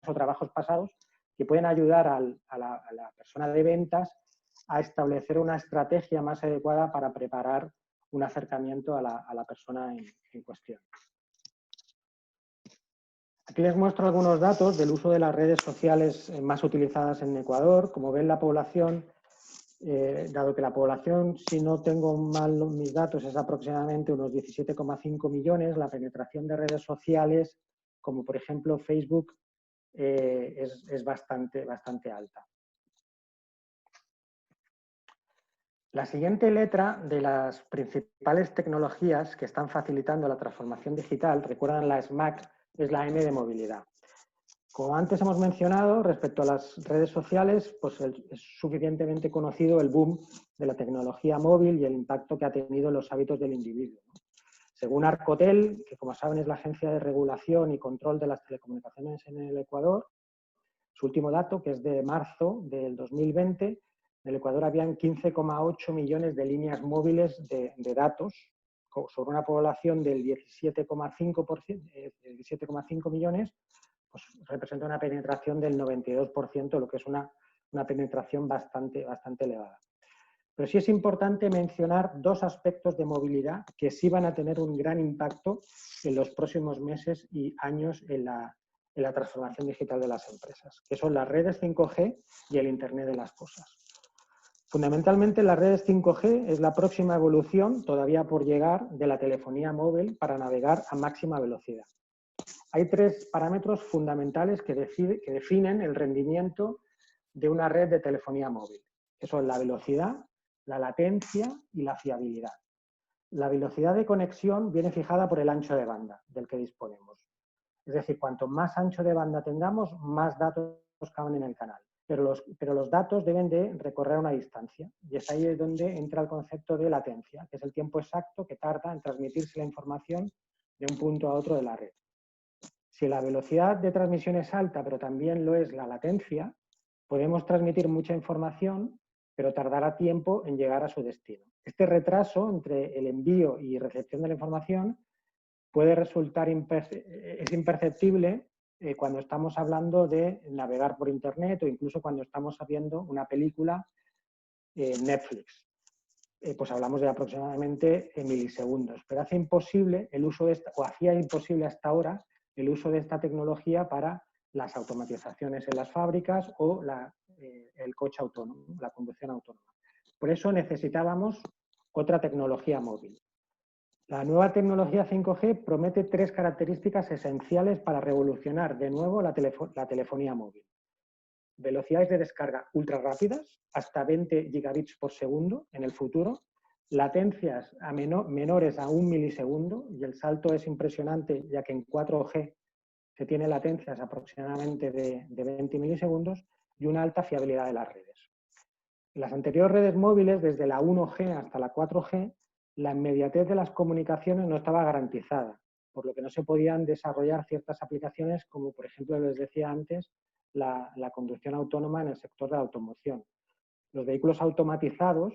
o trabajos pasados, que pueden ayudar a la persona de ventas a establecer una estrategia más adecuada para preparar un acercamiento a la persona en cuestión. Aquí les muestro algunos datos del uso de las redes sociales más utilizadas en Ecuador. Como ven, la población, dado que la población, si no tengo mal mis datos, es aproximadamente unos 17,5 millones, la penetración de redes sociales, como por ejemplo Facebook, es bastante alta. La siguiente letra de las principales tecnologías que están facilitando la transformación digital, recuerdan la SMAC, es la M de movilidad. Como antes hemos mencionado, respecto a las redes sociales, pues es suficientemente conocido el boom de la tecnología móvil y el impacto que ha tenido en los hábitos del individuo. Según Arcotel, que como saben es la agencia de regulación y control de las telecomunicaciones en el Ecuador, su último dato, que es de marzo del 2020, en el Ecuador habían 15,8 millones de líneas móviles de datos sobre una población del 17,5 millones, pues representa una penetración del 92%, lo que es una penetración bastante elevada. Pero sí es importante mencionar dos aspectos de movilidad que sí van a tener un gran impacto en los próximos meses y años en la transformación digital de las empresas, que son las redes 5G y el Internet de las cosas. Fundamentalmente, las redes 5G es la próxima evolución, todavía por llegar, de la telefonía móvil para navegar a máxima velocidad. Hay tres parámetros fundamentales que definen el rendimiento de una red de telefonía móvil, que son la velocidad, la latencia y la fiabilidad. La velocidad de conexión viene fijada por el ancho de banda del que disponemos. Es decir, cuanto más ancho de banda tengamos, más datos caben en el canal. Pero los datos deben de recorrer una distancia y es ahí donde entra el concepto de latencia, que es el tiempo exacto que tarda en transmitirse la información de un punto a otro de la red. Si la velocidad de transmisión es alta, pero también lo es la latencia, podemos transmitir mucha información, pero tardará tiempo en llegar a su destino. Este retraso entre el envío y recepción de la información puede resultar imperceptible cuando estamos hablando de navegar por Internet o incluso cuando estamos viendo una película Netflix. Pues hablamos de aproximadamente milisegundos, pero hace imposible el uso de esta, o hacía imposible hasta ahora el uso de esta tecnología para las automatizaciones en las fábricas o el coche autónomo, la conducción autónoma. Por eso necesitábamos otra tecnología móvil. La nueva tecnología 5G promete tres características esenciales para revolucionar de nuevo la telefonía móvil. Velocidades de descarga ultra rápidas, hasta 20 gigabits por segundo en el futuro, latencias menores a 1 milisegundo, y el salto es impresionante ya que en 4G se tiene latencias aproximadamente de 20 milisegundos, y una alta fiabilidad de las redes. En las anteriores redes móviles, desde la 1G hasta la 4G, la inmediatez de las comunicaciones no estaba garantizada, por lo que no se podían desarrollar ciertas aplicaciones como, por ejemplo, les decía antes, la conducción autónoma en el sector de la automoción. Los vehículos automatizados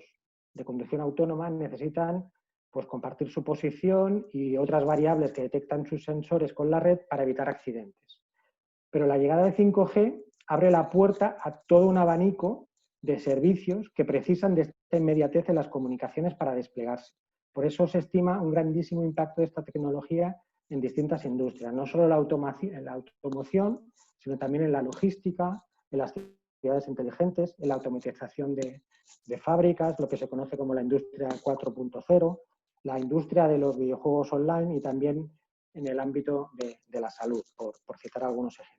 de conducción autónoma necesitan pues, compartir su posición y otras variables que detectan sus sensores con la red para evitar accidentes. Pero la llegada de 5G abre la puerta a todo un abanico de servicios que precisan de esta inmediatez en las comunicaciones para desplegarse. Por eso se estima un grandísimo impacto de esta tecnología en distintas industrias, no solo en la automoción, sino también en la logística, en las ciudades inteligentes, en la automatización de fábricas, lo que se conoce como la industria 4.0, la industria de los videojuegos online y también en el ámbito de la salud, por citar algunos ejemplos.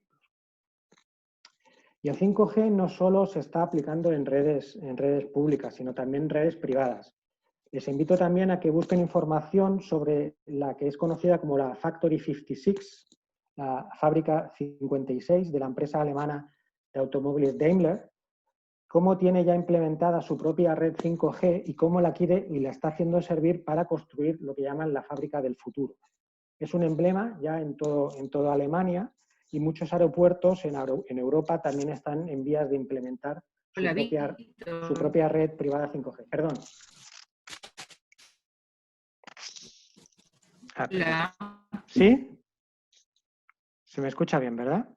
Y el 5G no solo se está aplicando en redes públicas, sino también en redes privadas. Les invito también a que busquen información sobre la que es conocida como la Factory 56, la fábrica 56 de la empresa alemana de automóviles Daimler, cómo tiene ya implementada su propia red 5G y cómo la quiere y la está haciendo servir para construir lo que llaman la fábrica del futuro. Es un emblema ya en toda Alemania y muchos aeropuertos en Europa también están en vías de implementar su propia red privada 5G. Perdón. Hola. ¿Sí? Se me escucha bien, ¿verdad?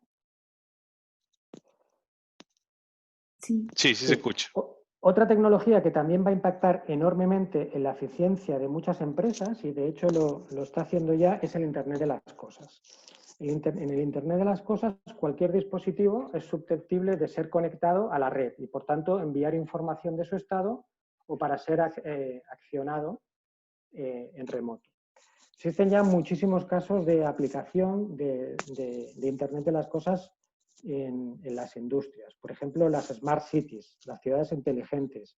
Sí, se escucha. Otra tecnología que también va a impactar enormemente en la eficiencia de muchas empresas, y de hecho lo está haciendo ya, es el Internet de las Cosas. En el Internet de las Cosas, cualquier dispositivo es susceptible de ser conectado a la red y, por tanto, enviar información de su estado o para ser accionado en remoto. Existen ya muchísimos casos de aplicación de Internet de las Cosas en las industrias. Por ejemplo, las Smart Cities, las ciudades inteligentes.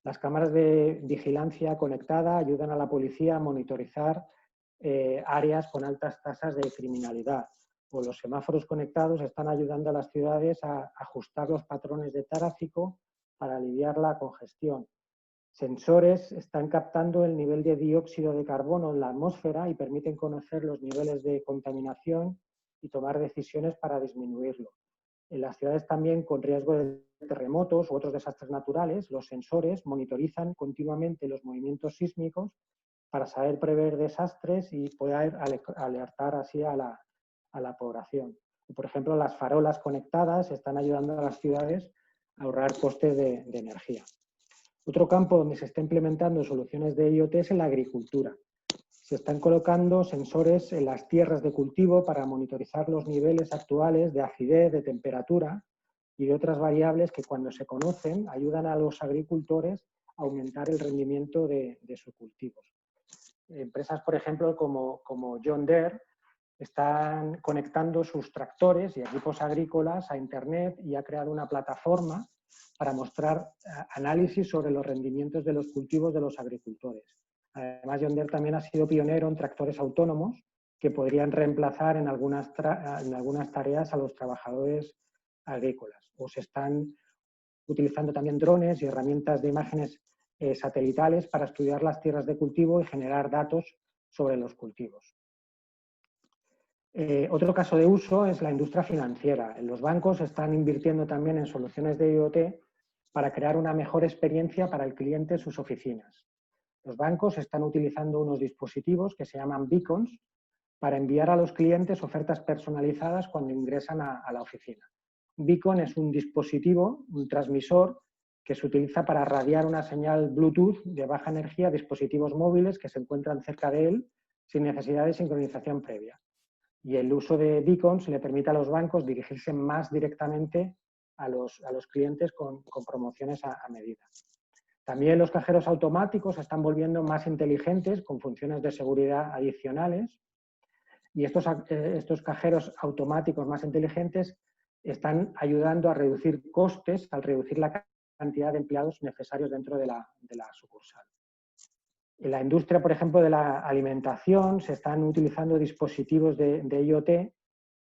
Las cámaras de vigilancia conectada ayudan a la policía a monitorizar áreas con altas tasas de criminalidad. O los semáforos conectados están ayudando a las ciudades a ajustar los patrones de tráfico para aliviar la congestión. Sensores están captando el nivel de dióxido de carbono en la atmósfera y permiten conocer los niveles de contaminación y tomar decisiones para disminuirlo. En las ciudades también con riesgo de terremotos u otros desastres naturales, los sensores monitorizan continuamente los movimientos sísmicos para saber prever desastres y poder alertar así a la población. Por ejemplo, las farolas conectadas están ayudando a las ciudades a ahorrar costes de energía. Otro campo donde se está implementando soluciones de IoT es en la agricultura. Se están colocando sensores en las tierras de cultivo para monitorizar los niveles actuales de acidez, de temperatura y de otras variables que, cuando se conocen, ayudan a los agricultores a aumentar el rendimiento de sus cultivos. Empresas, por ejemplo, como John Deere, están conectando sus tractores y equipos agrícolas a Internet y ha creado una plataforma para mostrar análisis sobre los rendimientos de los cultivos de los agricultores. Además, John Deere también ha sido pionero en tractores autónomos que podrían reemplazar en algunas tareas a los trabajadores agrícolas. O se están utilizando también drones y herramientas de imágenes satelitales para estudiar las tierras de cultivo y generar datos sobre los cultivos. Otro caso de uso es la industria financiera. Los bancos están invirtiendo también en soluciones de IoT para crear una mejor experiencia para el cliente en sus oficinas. Los bancos están utilizando unos dispositivos que se llaman beacons para enviar a los clientes ofertas personalizadas cuando ingresan a la oficina. Un beacon es un dispositivo, un transmisor, que se utiliza para radiar una señal Bluetooth de baja energía a dispositivos móviles que se encuentran cerca de él sin necesidad de sincronización previa. Y el uso de beacons le permite a los bancos dirigirse más directamente a los clientes con promociones a medida. También los cajeros automáticos se están volviendo más inteligentes con funciones de seguridad adicionales. Y estos cajeros automáticos más inteligentes están ayudando a reducir costes al reducir la cantidad de empleados necesarios dentro de la sucursal. En la industria, por ejemplo, de la alimentación, se están utilizando dispositivos de IoT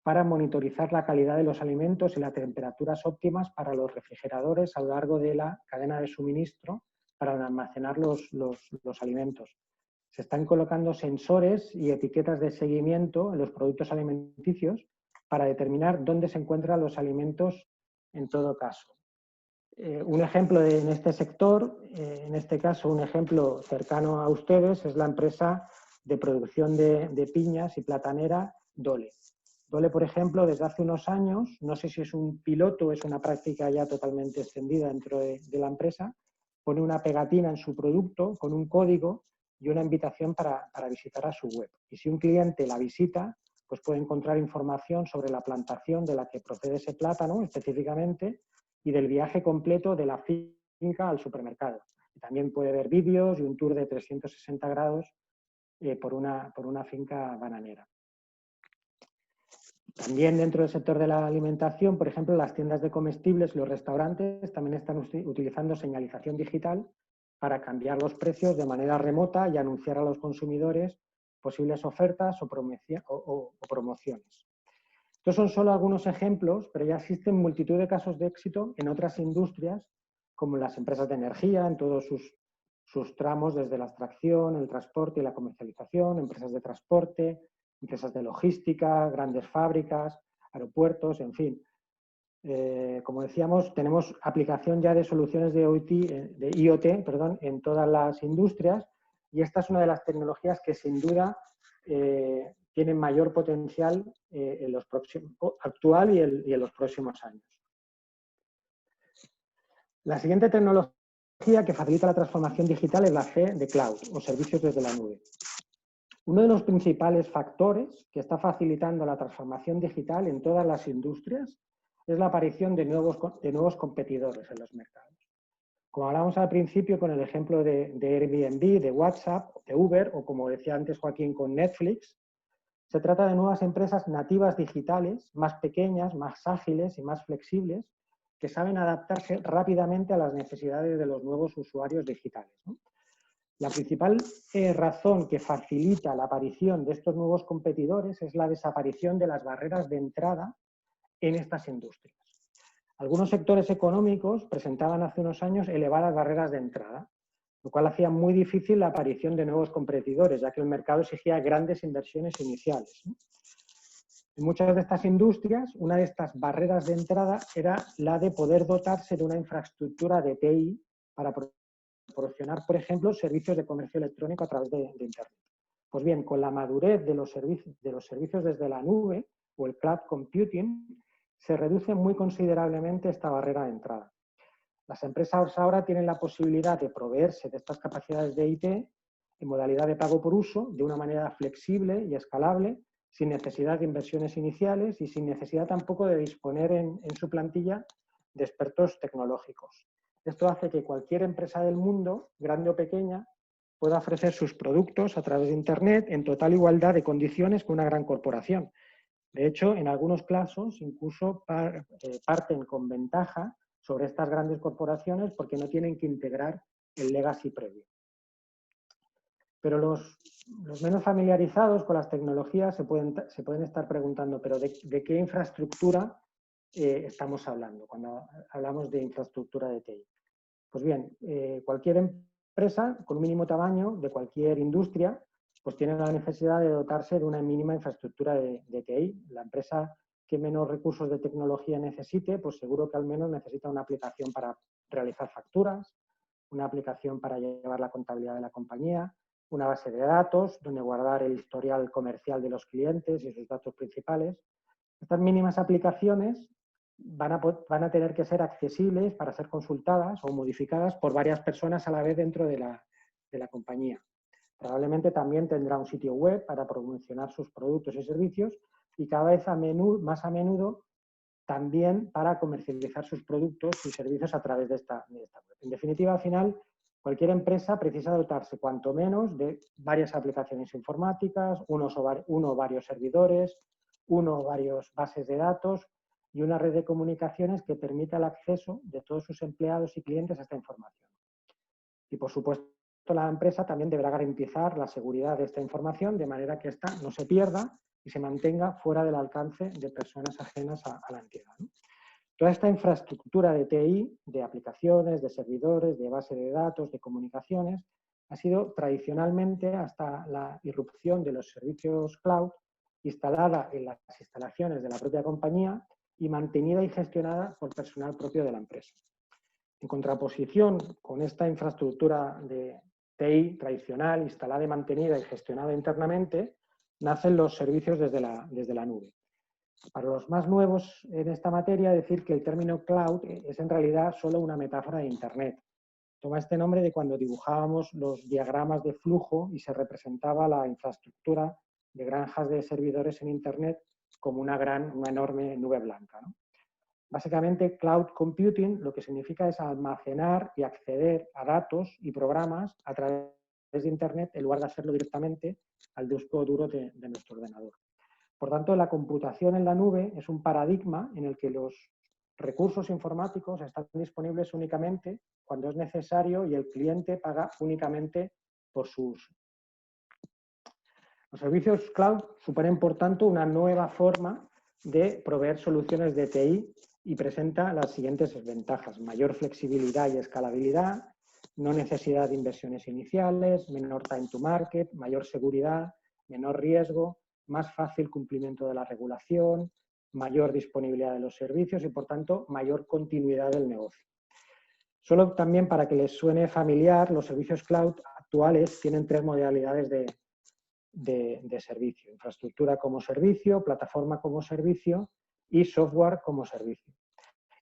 para monitorizar la calidad de los alimentos y las temperaturas óptimas para los refrigeradores a lo largo de la cadena de suministro para almacenar los alimentos. Se están colocando sensores y etiquetas de seguimiento en los productos alimenticios para determinar dónde se encuentran los alimentos en todo caso. Un ejemplo en este sector, en este caso un ejemplo cercano a ustedes, es la empresa de producción de piñas y platanera Dole. Dole, por ejemplo, desde hace unos años, no sé si es un piloto o es una práctica ya totalmente extendida dentro de la empresa, pone una pegatina en su producto con un código y una invitación para visitar a su web. Y si un cliente la visita, pues puede encontrar información sobre la plantación de la que procede ese plátano específicamente y del viaje completo de la finca al supermercado. Y también puede ver vídeos y un tour de 360 grados por una finca bananera. También dentro del sector de la alimentación, por ejemplo, las tiendas de comestibles y los restaurantes también están utilizando señalización digital para cambiar los precios de manera remota y anunciar a los consumidores posibles ofertas o promociones. Estos son solo algunos ejemplos, pero ya existen multitud de casos de éxito en otras industrias, como las empresas de energía, en todos sus sus tramos desde la extracción, el transporte y la comercialización, empresas de transporte, empresas de logística, grandes fábricas, aeropuertos, en fin. Como decíamos, tenemos aplicación ya de soluciones de IoT, en todas las industrias, y esta es una de las tecnologías que sin duda tienen mayor potencial en los actual y en los próximos años. La siguiente tecnología que facilita la transformación digital es la C de Cloud, o servicios desde la nube. Uno de los principales factores que está facilitando la transformación digital en todas las industrias es la aparición de nuevos competidores en los mercados. Como hablábamos al principio con el ejemplo de Airbnb, de WhatsApp, de Uber, o como decía antes Joaquín con Netflix, se trata de nuevas empresas nativas digitales, más pequeñas, más ágiles y más flexibles, que saben adaptarse rápidamente a las necesidades de los nuevos usuarios digitales, ¿no? La principal razón que facilita la aparición de estos nuevos competidores es la desaparición de las barreras de entrada en estas industrias. Algunos sectores económicos presentaban hace unos años elevadas barreras de entrada, lo cual hacía muy difícil la aparición de nuevos competidores, ya que el mercado exigía grandes inversiones iniciales, ¿no? En muchas de estas industrias, una de estas barreras de entrada era la de poder dotarse de una infraestructura de TI para proporcionar, por ejemplo, servicios de comercio electrónico a través de Internet. Pues bien, con la madurez de los servicios desde la nube o el cloud computing, se reduce muy considerablemente esta barrera de entrada. Las empresas ahora tienen la posibilidad de proveerse de estas capacidades de IT en modalidad de pago por uso, de una manera flexible y escalable, sin necesidad de inversiones iniciales y sin necesidad tampoco de disponer en su plantilla de expertos tecnológicos. Esto hace que cualquier empresa del mundo, grande o pequeña, pueda ofrecer sus productos a través de Internet en total igualdad de condiciones que una gran corporación. De hecho, en algunos casos incluso parten con ventaja sobre estas grandes corporaciones porque no tienen que integrar el legacy previo. Pero los menos familiarizados con las tecnologías se pueden estar preguntando, ¿pero de qué infraestructura estamos hablando cuando hablamos de infraestructura de TI? Pues bien, cualquier empresa con un mínimo tamaño de cualquier industria pues tiene la necesidad de dotarse de una mínima infraestructura de TI. La empresa que menos recursos de tecnología necesite, pues seguro que al menos necesita una aplicación para realizar facturas, una aplicación para llevar la contabilidad de la compañía, una base de datos donde guardar el historial comercial de los clientes y sus datos principales. Estas mínimas aplicaciones van a tener que ser accesibles para ser consultadas o modificadas por varias personas a la vez dentro de la compañía. Probablemente también tendrá un sitio web para promocionar sus productos y servicios y cada vez más a menudo también para comercializar sus productos y servicios a través de esta web. En definitiva, al final, cualquier empresa precisa dotarse cuanto menos de varias aplicaciones informáticas, uno o varios servidores, uno o varias bases de datos y una red de comunicaciones que permita el acceso de todos sus empleados y clientes a esta información. Y, por supuesto, la empresa también deberá garantizar la seguridad de esta información de manera que ésta no se pierda y se mantenga fuera del alcance de personas ajenas a la entidad, ¿no? Toda esta infraestructura de TI, de aplicaciones, de servidores, de base de datos, de comunicaciones, ha sido tradicionalmente, hasta la irrupción de los servicios cloud, instalada en las instalaciones de la propia compañía y mantenida y gestionada por personal propio de la empresa. En contraposición con esta infraestructura de TI tradicional, instalada y mantenida y gestionada internamente, nacen los servicios desde la nube. Para los más nuevos en esta materia, decir que el término cloud es en realidad solo una metáfora de Internet. Toma este nombre de cuando dibujábamos los diagramas de flujo y se representaba la infraestructura de granjas de servidores en Internet como una enorme nube blanca, ¿no? Básicamente, cloud computing lo que significa es almacenar y acceder a datos y programas a través de Internet en lugar de hacerlo directamente al disco duro de nuestro ordenador. Por tanto, la computación en la nube es un paradigma en el que los recursos informáticos están disponibles únicamente cuando es necesario y el cliente paga únicamente por su uso. Los servicios cloud suponen, por tanto, una nueva forma de proveer soluciones de TI y presenta las siguientes ventajas: mayor flexibilidad y escalabilidad, no necesidad de inversiones iniciales, menor time to market, mayor seguridad, menor riesgo, más fácil cumplimiento de la regulación, mayor disponibilidad de los servicios y, por tanto, mayor continuidad del negocio. Solo también para que les suene familiar, los servicios cloud actuales tienen 3 modalidades de servicio: infraestructura como servicio, plataforma como servicio y software como servicio.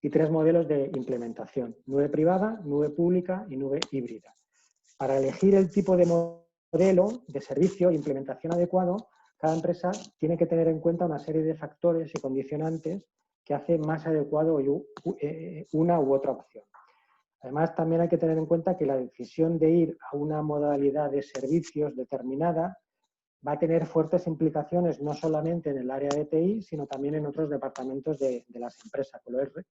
Y 3 modelos de implementación: nube privada, nube pública y nube híbrida. Para elegir el tipo de modelo de servicio e implementación adecuado, cada empresa tiene que tener en cuenta una serie de factores y condicionantes que hacen más adecuado una u otra opción. Además, también hay que tener en cuenta que la decisión de ir a una modalidad de servicios determinada va a tener fuertes implicaciones no solamente en el área de TI, sino también en otros departamentos de las empresas,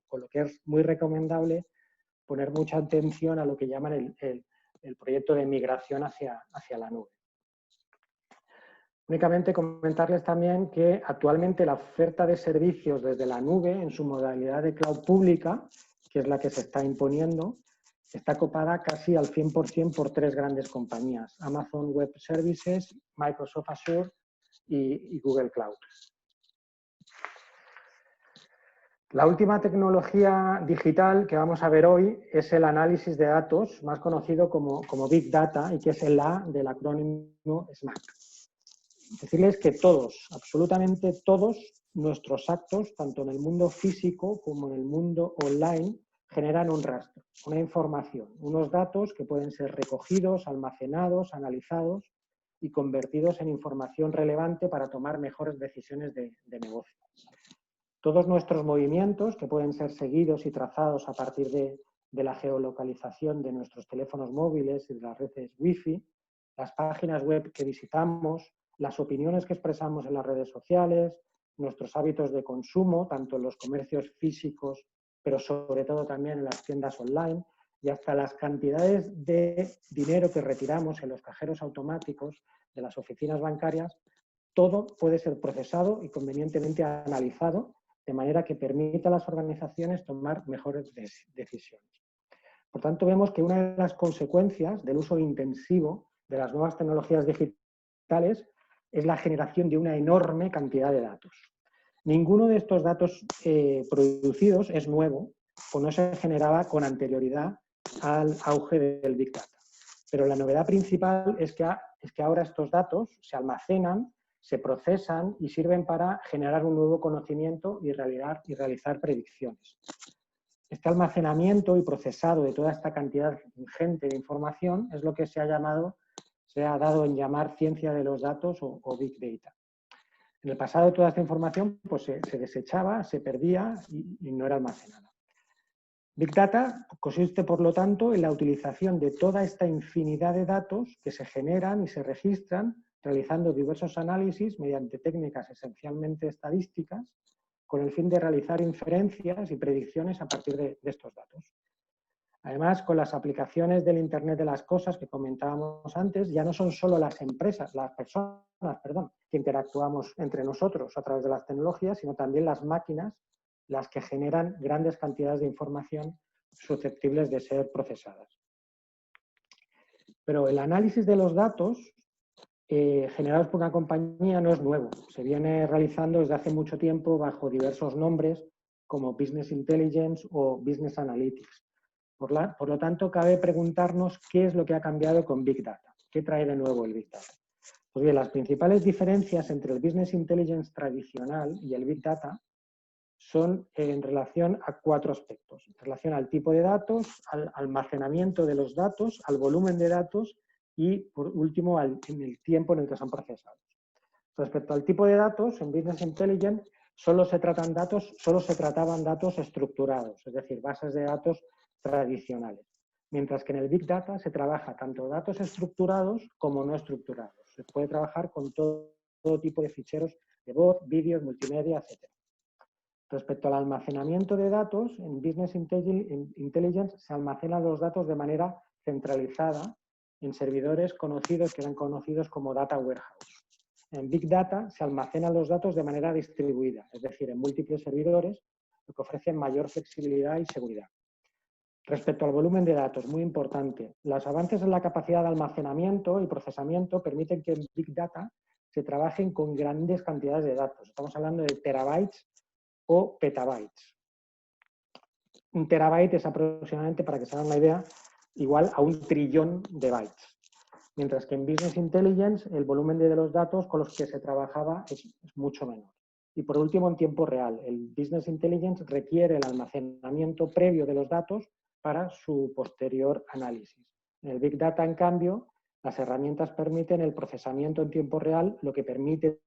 con lo que es muy recomendable poner mucha atención a lo que llaman el proyecto de migración hacia la nube. Únicamente comentarles también que actualmente la oferta de servicios desde la nube en su modalidad de cloud pública, que es la que se está imponiendo, está copada casi al 100% por 3 grandes compañías: Amazon Web Services, Microsoft Azure y Google Cloud. La última tecnología digital que vamos a ver hoy es el análisis de datos, más conocido como Big Data, y que es el A del acrónimo SMART. Decirles que todos, absolutamente todos nuestros actos, tanto en el mundo físico como en el mundo online, generan un rastro, una información, unos datos que pueden ser recogidos, almacenados, analizados y convertidos en información relevante para tomar mejores decisiones de negocio. Todos nuestros movimientos, que pueden ser seguidos y trazados a partir de la geolocalización de nuestros teléfonos móviles y de las redes Wi-Fi, las páginas web que visitamos, las opiniones que expresamos en las redes sociales, nuestros hábitos de consumo, tanto en los comercios físicos, pero sobre todo también en las tiendas online, y hasta las cantidades de dinero que retiramos en los cajeros automáticos de las oficinas bancarias, todo puede ser procesado y convenientemente analizado de manera que permita a las organizaciones tomar mejores decisiones. Por tanto, vemos que una de las consecuencias del uso intensivo de las nuevas tecnologías digitales es la generación de una enorme cantidad de datos. Ninguno de estos datos producidos es nuevo o no se generaba con anterioridad al auge del Big Data. Pero la novedad principal es que ahora estos datos se almacenan, se procesan y sirven para generar un nuevo conocimiento y realizar predicciones. Este almacenamiento y procesado de toda esta cantidad ingente de información es lo que se ha dado en llamar ciencia de los datos o Big Data. En el pasado toda esta información pues, se desechaba, se perdía y no era almacenada. Big Data consiste, por lo tanto, en la utilización de toda esta infinidad de datos que se generan y se registran realizando diversos análisis mediante técnicas esencialmente estadísticas con el fin de realizar inferencias y predicciones a partir de estos datos. Además, con las aplicaciones del Internet de las cosas que comentábamos antes, ya no son solo las empresas, las personas, que interactuamos entre nosotros a través de las tecnologías, sino también las máquinas las que generan grandes cantidades de información susceptibles de ser procesadas. Pero el análisis de los datos generados por una compañía no es nuevo. Se viene realizando desde hace mucho tiempo bajo diversos nombres como Business Intelligence o Business Analytics. Por lo tanto, cabe preguntarnos qué es lo que ha cambiado con Big Data. ¿Qué trae de nuevo el Big Data? Pues bien, las principales diferencias entre el Business Intelligence tradicional y el Big Data son en relación a 4 aspectos. En relación al tipo de datos, al almacenamiento de los datos, al volumen de datos y, por último, en el tiempo en el que son procesados. Respecto al tipo de datos, en Business Intelligence solo se trataban datos estructurados, es decir, bases de datos tradicionales. Mientras que en el Big Data se trabaja tanto datos estructurados como no estructurados. Se puede trabajar con todo tipo de ficheros de voz, vídeos, multimedia, etc. Respecto al almacenamiento de datos, en Business Intelligence se almacenan los datos de manera centralizada en servidores que eran conocidos como Data Warehouse. En Big Data se almacenan los datos de manera distribuida, es decir, en múltiples servidores, lo que ofrece mayor flexibilidad y seguridad. Respecto al volumen de datos, muy importante, los avances en la capacidad de almacenamiento y procesamiento permiten que en Big Data se trabajen con grandes cantidades de datos. Estamos hablando de terabytes o petabytes. Un terabyte es aproximadamente, para que se hagan una idea, igual a 1 trillón de bytes. Mientras que en Business Intelligence el volumen de los datos con los que se trabajaba es mucho menor. Y por último, en tiempo real, el Business Intelligence requiere el almacenamiento previo de los datos para su posterior análisis. En el Big Data, en cambio, las herramientas permiten el procesamiento en tiempo real, lo que permite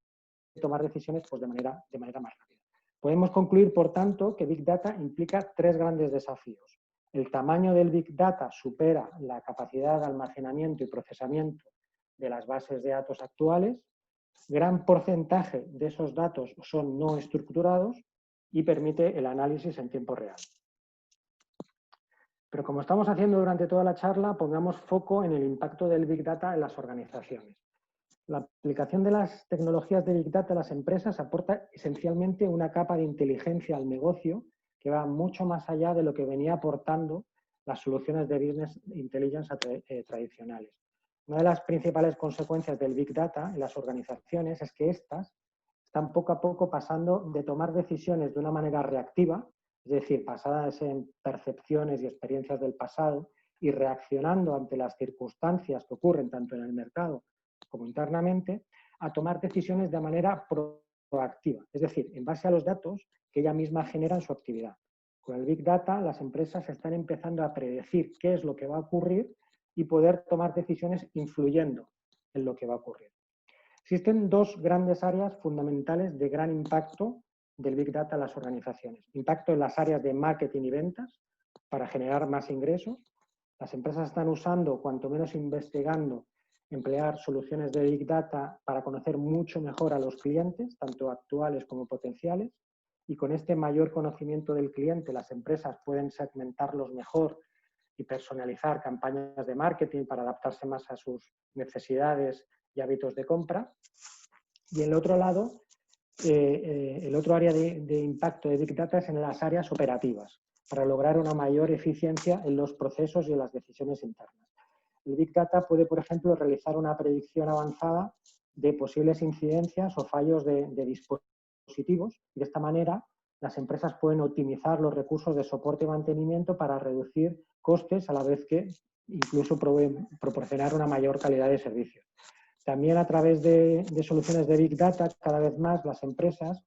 tomar decisiones pues, de manera más rápida. Podemos concluir, por tanto, que Big Data implica 3 grandes desafíos. El tamaño del Big Data supera la capacidad de almacenamiento y procesamiento de las bases de datos actuales. Gran porcentaje de esos datos son no estructurados y permite el análisis en tiempo real. Pero como estamos haciendo durante toda la charla, pongamos foco en el impacto del Big Data en las organizaciones. La aplicación de las tecnologías de Big Data a las empresas aporta esencialmente una capa de inteligencia al negocio que va mucho más allá de lo que venía aportando las soluciones de Business Intelligence tradicionales. Una de las principales consecuencias del Big Data en las organizaciones es que éstas están poco a poco pasando de tomar decisiones de una manera reactiva, es decir, basadas en percepciones y experiencias del pasado y reaccionando ante las circunstancias que ocurren tanto en el mercado como internamente, a tomar decisiones de manera proactiva, es decir, en base a los datos que ella misma genera en su actividad. Con el Big Data, las empresas están empezando a predecir qué es lo que va a ocurrir y poder tomar decisiones influyendo en lo que va a ocurrir. Existen 2 grandes áreas fundamentales de gran impacto del Big Data en las organizaciones. Impacto en las áreas de marketing y ventas para generar más ingresos. Las empresas están usando, cuanto menos investigando, emplear soluciones de Big Data para conocer mucho mejor a los clientes, tanto actuales como potenciales. Y con este mayor conocimiento del cliente, las empresas pueden segmentarlos mejor y personalizar campañas de marketing para adaptarse más a sus necesidades y hábitos de compra. Y el otro lado, el otro área de impacto de Big Data es en las áreas operativas, para lograr una mayor eficiencia en los procesos y en las decisiones internas. El Big Data puede, por ejemplo, realizar una predicción avanzada de posibles incidencias o fallos de dispositivos. Y de esta manera, las empresas pueden optimizar los recursos de soporte y mantenimiento para reducir costes, a la vez que incluso proporcionar una mayor calidad de servicio. También a través de soluciones de Big Data, cada vez más las empresas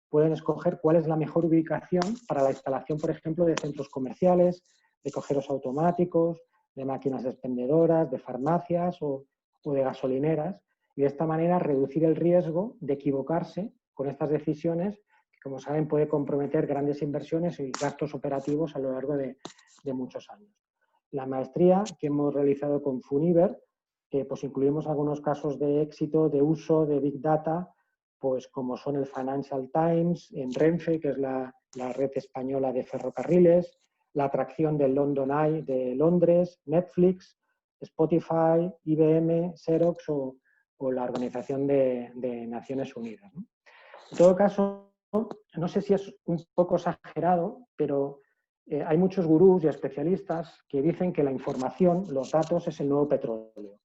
pueden escoger cuál es la mejor ubicación para la instalación, por ejemplo, de centros comerciales, de cajeros automáticos, de máquinas expendedoras, de farmacias o de gasolineras, y de esta manera reducir el riesgo de equivocarse con estas decisiones que, como saben, puede comprometer grandes inversiones y gastos operativos a lo largo de muchos años. La maestría que hemos realizado con Funiver, pues incluimos algunos casos de éxito, de uso de Big Data, pues como son el Financial Times, en Renfe, que es la red española de ferrocarriles, la atracción del London Eye de Londres, Netflix, Spotify, IBM, Xerox o la Organización de Naciones Unidas, ¿no? En todo caso, no sé si es un poco exagerado, pero hay muchos gurús y especialistas que dicen que la información, los datos, es el nuevo petróleo.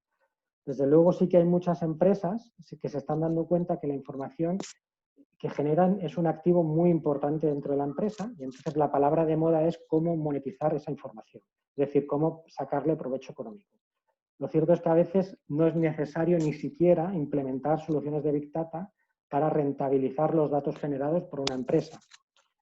Desde luego sí que hay muchas empresas que se están dando cuenta que la información que generan es un activo muy importante dentro de la empresa y entonces la palabra de moda es cómo monetizar esa información, es decir, cómo sacarle provecho económico. Lo cierto es que a veces no es necesario ni siquiera implementar soluciones de Big Data para rentabilizar los datos generados por una empresa.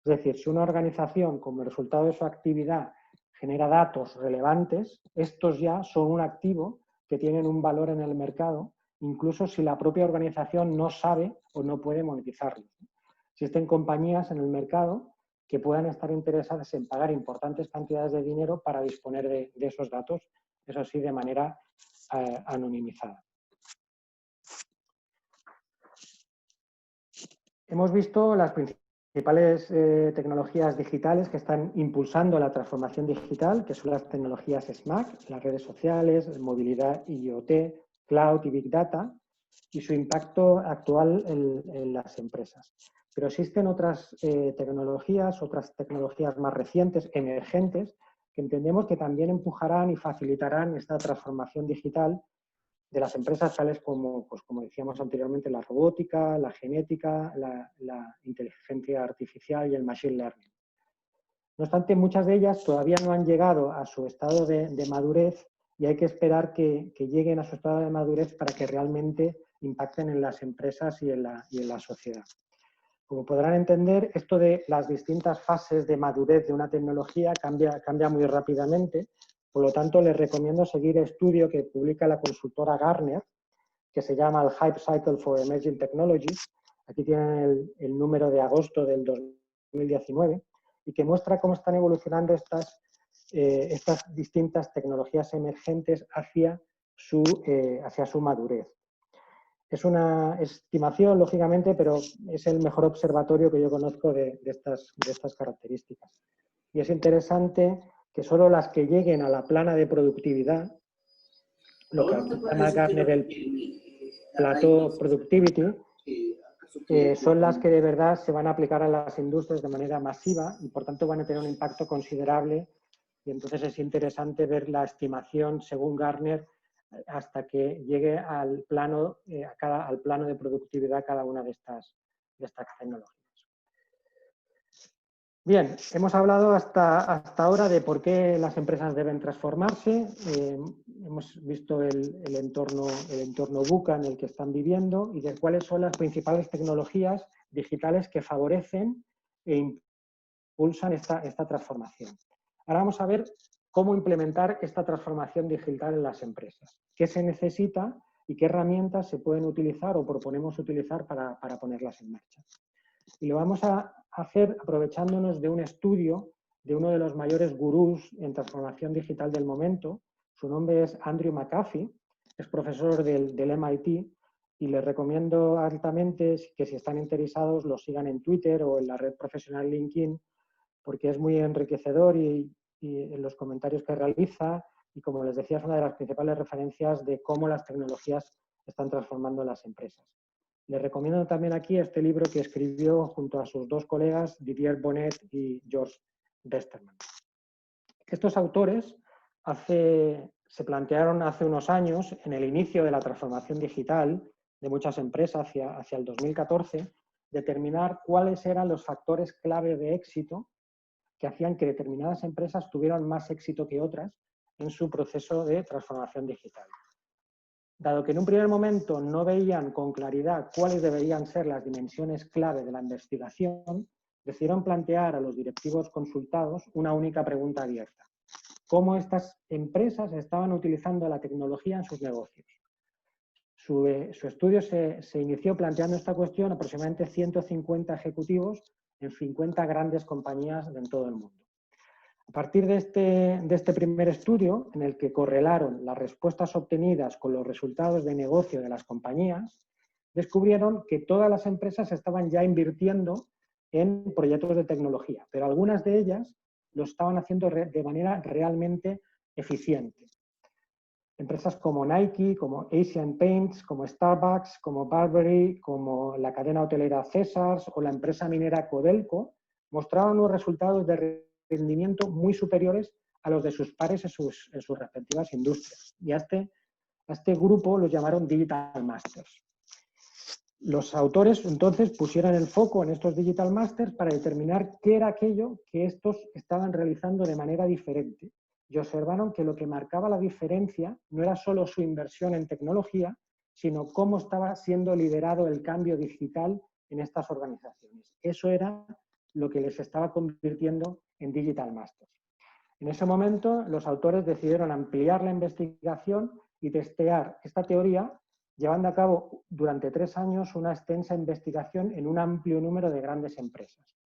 Es decir, si una organización como resultado de su actividad genera datos relevantes, estos ya son un activo que tienen un valor en el mercado, incluso si la propia organización no sabe o no puede monetizarlos. Existen compañías en el mercado que puedan estar interesadas en pagar importantes cantidades de dinero para disponer de esos datos, eso sí, de manera anonimizada. Hemos visto las principales tecnologías digitales que están impulsando la transformación digital, que son las tecnologías SMAC, las redes sociales, movilidad IoT, cloud y Big Data, y su impacto actual en las empresas. Pero existen otras tecnologías más recientes, emergentes, que entendemos que también empujarán y facilitarán esta transformación digital de las empresas tales como, pues como decíamos anteriormente, la robótica, la genética, la inteligencia artificial y el machine learning. No obstante, muchas de ellas todavía no han llegado a su estado de madurez y hay que esperar que lleguen a su estado de madurez para que realmente impacten en las empresas y en la sociedad. Como podrán entender, esto de las distintas fases de madurez de una tecnología cambia muy rápidamente. Por lo tanto, les recomiendo seguir el estudio que publica la consultora Gartner, que se llama el Hype Cycle for Emerging Technologies. Aquí tienen el número de agosto del 2019 y que muestra cómo están evolucionando estas distintas tecnologías emergentes hacia su madurez. Es una estimación, lógicamente, pero es el mejor observatorio que yo conozco de estas características. Y es interesante que solo las que lleguen a la plana de productividad, lo que llama Gartner el Plateau Productivity, son las que de verdad se van a aplicar a las industrias de manera masiva y por tanto van a tener un impacto considerable. Y entonces es interesante ver la estimación según Gartner hasta que llegue al plano de productividad cada una de estas tecnologías. Bien, hemos hablado hasta ahora de por qué las empresas deben transformarse. Hemos visto el entorno VUCA en el que están viviendo y de cuáles son las principales tecnologías digitales que favorecen e impulsan esta transformación. Ahora vamos a ver cómo implementar esta transformación digital en las empresas. ¿Qué se necesita y qué herramientas se pueden utilizar o proponemos utilizar para ponerlas en marcha? Y lo vamos a hacer aprovechándonos de un estudio de uno de los mayores gurús en transformación digital del momento. Su nombre es Andrew McAfee, es profesor del MIT y les recomiendo altamente que si están interesados lo sigan en Twitter o en la red profesional LinkedIn porque es muy enriquecedor y en los comentarios que realiza y como les decía es una de las principales referencias de cómo las tecnologías están transformando las empresas. Les recomiendo también aquí este libro que escribió junto a sus dos colegas Didier Bonnet y George Westerman. Estos autores se plantearon hace unos años, en el inicio de la transformación digital de muchas empresas hacia el 2014, determinar cuáles eran los factores clave de éxito que hacían que determinadas empresas tuvieran más éxito que otras en su proceso de transformación digital. Dado que en un primer momento no veían con claridad cuáles deberían ser las dimensiones clave de la investigación, decidieron plantear a los directivos consultados una única pregunta abierta: ¿cómo estas empresas estaban utilizando la tecnología en sus negocios? Su estudio se inició planteando esta cuestión a aproximadamente 150 ejecutivos en 50 grandes compañías en todo el mundo. A partir de este primer estudio, en el que correlaron las respuestas obtenidas con los resultados de negocio de las compañías, descubrieron que todas las empresas estaban ya invirtiendo en proyectos de tecnología, pero algunas de ellas lo estaban haciendo de manera realmente eficiente. Empresas como Nike, como Asian Paints, como Starbucks, como Burberry, como la cadena hotelera Césars o la empresa minera Codelco mostraron unos resultados de rendimiento muy superiores a los de sus pares en sus respectivas industrias. Y a este grupo los llamaron Digital Masters. Los autores entonces pusieron el foco en estos Digital Masters para determinar qué era aquello que estos estaban realizando de manera diferente. Y observaron que lo que marcaba la diferencia no era solo su inversión en tecnología, sino cómo estaba siendo liderado el cambio digital en estas organizaciones. Eso era lo que les estaba convirtiendo en Digital Masters. En ese momento, los autores decidieron ampliar la investigación y testear esta teoría, llevando a cabo durante 3 años una extensa investigación en un amplio número de grandes empresas,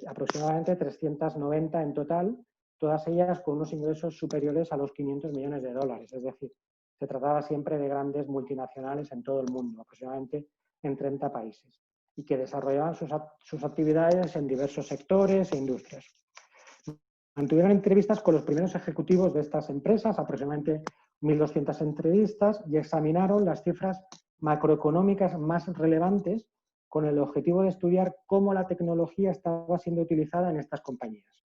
aproximadamente 390 en total, todas ellas con unos ingresos superiores a los 500 millones de dólares, es decir, se trataba siempre de grandes multinacionales en todo el mundo, aproximadamente en 30 países, y que desarrollaban sus actividades en diversos sectores e industrias. Mantuvieron entrevistas con los primeros ejecutivos de estas empresas, aproximadamente 1.200 entrevistas, y examinaron las cifras macroeconómicas más relevantes con el objetivo de estudiar cómo la tecnología estaba siendo utilizada en estas compañías.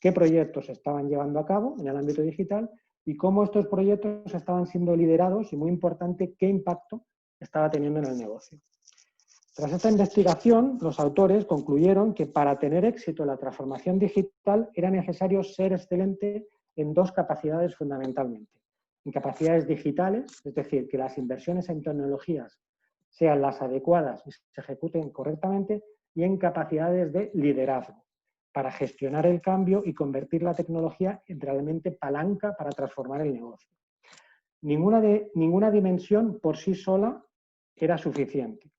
qué proyectos se estaban llevando a cabo en el ámbito digital y cómo estos proyectos estaban siendo liderados y, muy importante, qué impacto estaba teniendo en el negocio. Tras esta investigación, los autores concluyeron que para tener éxito en la transformación digital era necesario ser excelente en dos capacidades fundamentalmente. En capacidades digitales, es decir, que las inversiones en tecnologías sean las adecuadas y se ejecuten correctamente, y en capacidades de liderazgo, para gestionar el cambio y convertir la tecnología en realmente palanca para transformar el negocio. Ninguna dimensión por sí sola era suficiente.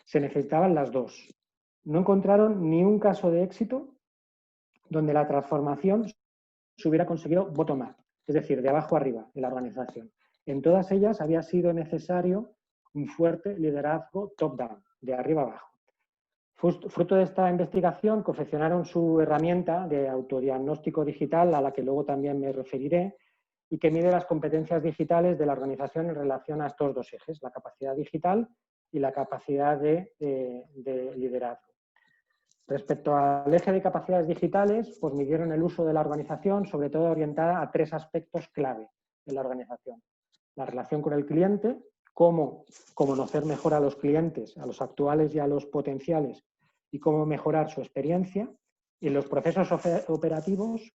Se necesitaban las dos. No encontraron ni un caso de éxito donde la transformación se hubiera conseguido bottom-up, es decir, de abajo arriba en la organización. En todas ellas había sido necesario un fuerte liderazgo top-down, de arriba abajo. Fruto de esta investigación, confeccionaron su herramienta de autodiagnóstico digital, a la que luego también me referiré, y que mide las competencias digitales de la organización en relación a estos dos ejes, la capacidad digital y la capacidad de liderazgo. Respecto al eje de capacidades digitales, pues midieron el uso de la organización, sobre todo orientada a tres aspectos clave de la organización. La relación con el cliente, cómo conocer mejor a los clientes, a los actuales y a los potenciales, y cómo mejorar su experiencia. Y en los procesos operativos,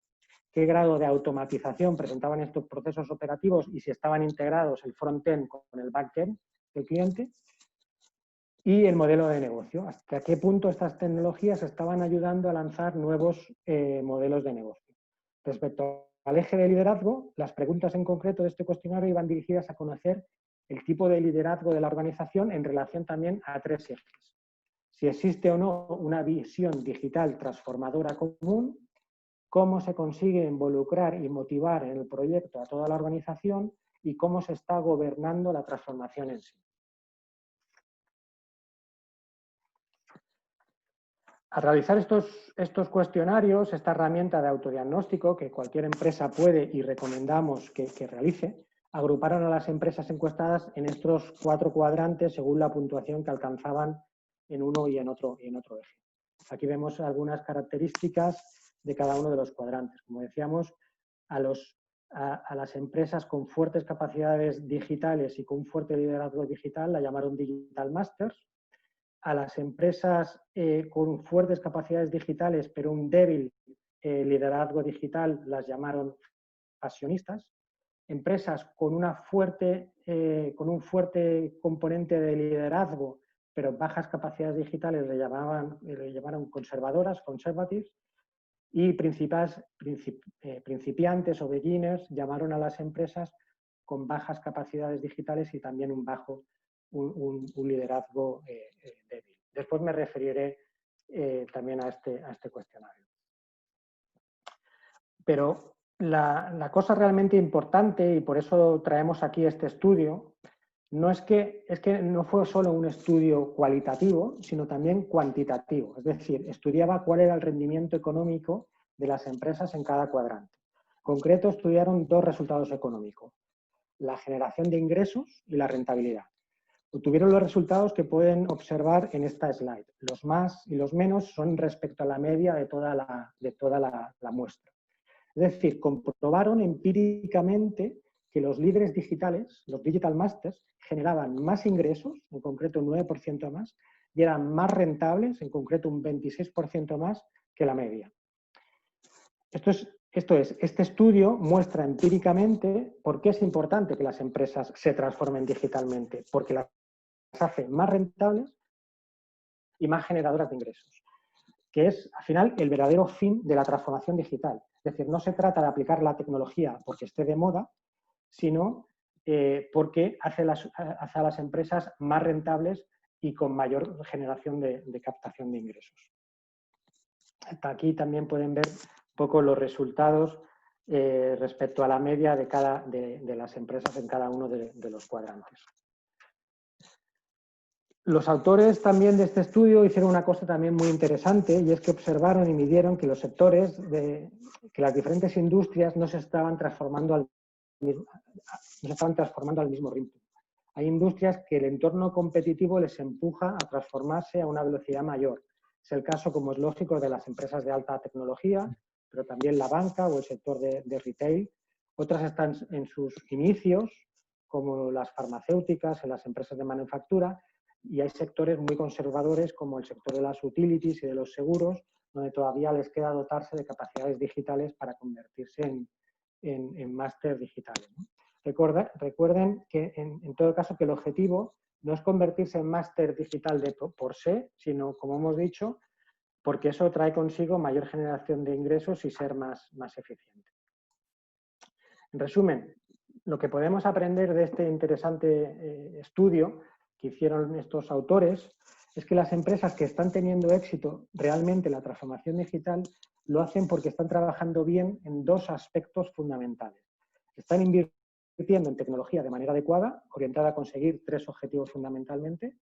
qué grado de automatización presentaban estos procesos operativos y si estaban integrados el front-end con el back-end del cliente. Y el modelo de negocio, hasta qué punto estas tecnologías estaban ayudando a lanzar nuevos modelos de negocio. Respecto al eje de liderazgo, las preguntas en concreto de este cuestionario iban dirigidas a conocer el tipo de liderazgo de la organización en relación también a tres ejes. Si existe o no una visión digital transformadora común, cómo se consigue involucrar y motivar en el proyecto a toda la organización y cómo se está gobernando la transformación en sí. Al realizar estos cuestionarios, esta herramienta de autodiagnóstico que cualquier empresa puede y recomendamos que realice, agruparon a las empresas encuestadas en estos 4 cuadrantes según la puntuación que alcanzaban en uno y en otro eje. Aquí vemos algunas características de cada uno de los cuadrantes. Como decíamos, a las empresas con fuertes capacidades digitales y con un fuerte liderazgo digital la llamaron Digital Masters. A las empresas con fuertes capacidades digitales pero un débil liderazgo digital las llamaron pasionistas. Empresas con un fuerte componente de liderazgo pero bajas capacidades digitales le llamaron conservadoras, conservatives. Y principiantes o beginners llamaron a las empresas con bajas capacidades digitales y también un liderazgo débil. Después me referiré también a este cuestionario. Pero la cosa realmente importante, y por eso traemos aquí este estudio, es que no fue solo un estudio cualitativo, sino también cuantitativo. Es decir, estudiaba cuál era el rendimiento económico de las empresas en cada cuadrante. En concreto, estudiaron 2 resultados económicos: la generación de ingresos y la rentabilidad. Obtuvieron los resultados que pueden observar en esta slide. Los más y los menos son respecto a la media de toda la muestra. Es decir, comprobaron empíricamente que los líderes digitales, los Digital Masters, generaban más ingresos, en concreto un 9% más, y eran más rentables, en concreto un 26% más que la media. Este estudio muestra empíricamente por qué es importante que las empresas se transformen digitalmente, porque las hace más rentables y más generadoras de ingresos, que es, al final, el verdadero fin de la transformación digital. Es decir, no se trata de aplicar la tecnología porque esté de moda, sino porque hace a las empresas más rentables y con mayor generación de captación de ingresos. Hasta aquí también pueden ver un poco los resultados respecto a la media de las empresas en cada uno de los cuadrantes. Los autores también de este estudio hicieron una cosa también muy interesante, y es que observaron y midieron que los sectores, que las diferentes industrias no se estaban transformando al mismo ritmo. Hay industrias que el entorno competitivo les empuja a transformarse a una velocidad mayor. Es el caso, como es lógico, de las empresas de alta tecnología, pero también la banca o el sector de retail. Otras están en sus inicios, como las farmacéuticas, en las empresas de manufactura, y hay sectores muy conservadores como el sector de las utilities y de los seguros, donde todavía les queda dotarse de capacidades digitales para convertirse en máster digitales, ¿no? Recuerden que en todo caso que el objetivo no es convertirse en máster digital por se, sino, como hemos dicho, porque eso trae consigo mayor generación de ingresos y ser más eficiente. En resumen, lo que podemos aprender de este interesante estudio que hicieron estos autores es que las empresas que están teniendo éxito realmente en la transformación digital lo hacen porque están trabajando bien en dos aspectos fundamentales. Están invirtiendo en tecnología de manera adecuada, orientada a conseguir tres objetivos fundamentalmente: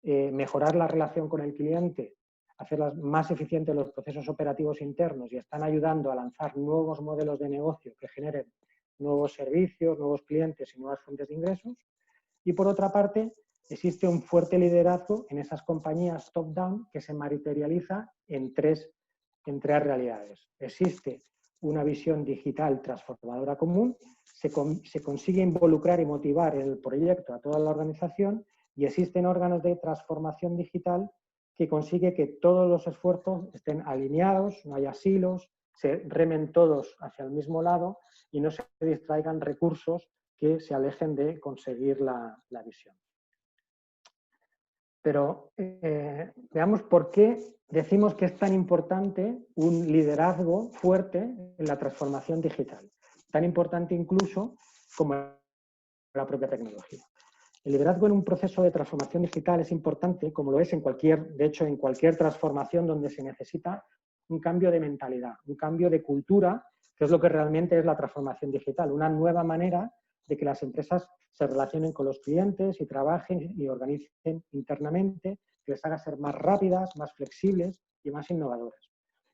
mejorar la relación con el cliente, hacerlas más eficientes los procesos operativos internos, y están ayudando a lanzar nuevos modelos de negocio que generen nuevos servicios, nuevos clientes y nuevas fuentes de ingresos. Y por otra parte, existe un fuerte liderazgo en esas compañías top-down que se materializa en tres realidades. Existe una visión digital transformadora común, se consigue involucrar y motivar en el proyecto a toda la organización, y existen órganos de transformación digital que consigue que todos los esfuerzos estén alineados, no haya silos, se remen todos hacia el mismo lado y no se distraigan recursos que se alejen de conseguir la visión. Pero veamos por qué decimos que es tan importante un liderazgo fuerte en la transformación digital, tan importante incluso como la propia tecnología. El liderazgo en un proceso de transformación digital es importante, como lo es en cualquier transformación donde se necesita un cambio de mentalidad, un cambio de cultura, que es lo que realmente es la transformación digital, una nueva manera de que las empresas se relacionen con los clientes y trabajen y organicen internamente, que les haga ser más rápidas, más flexibles y más innovadoras.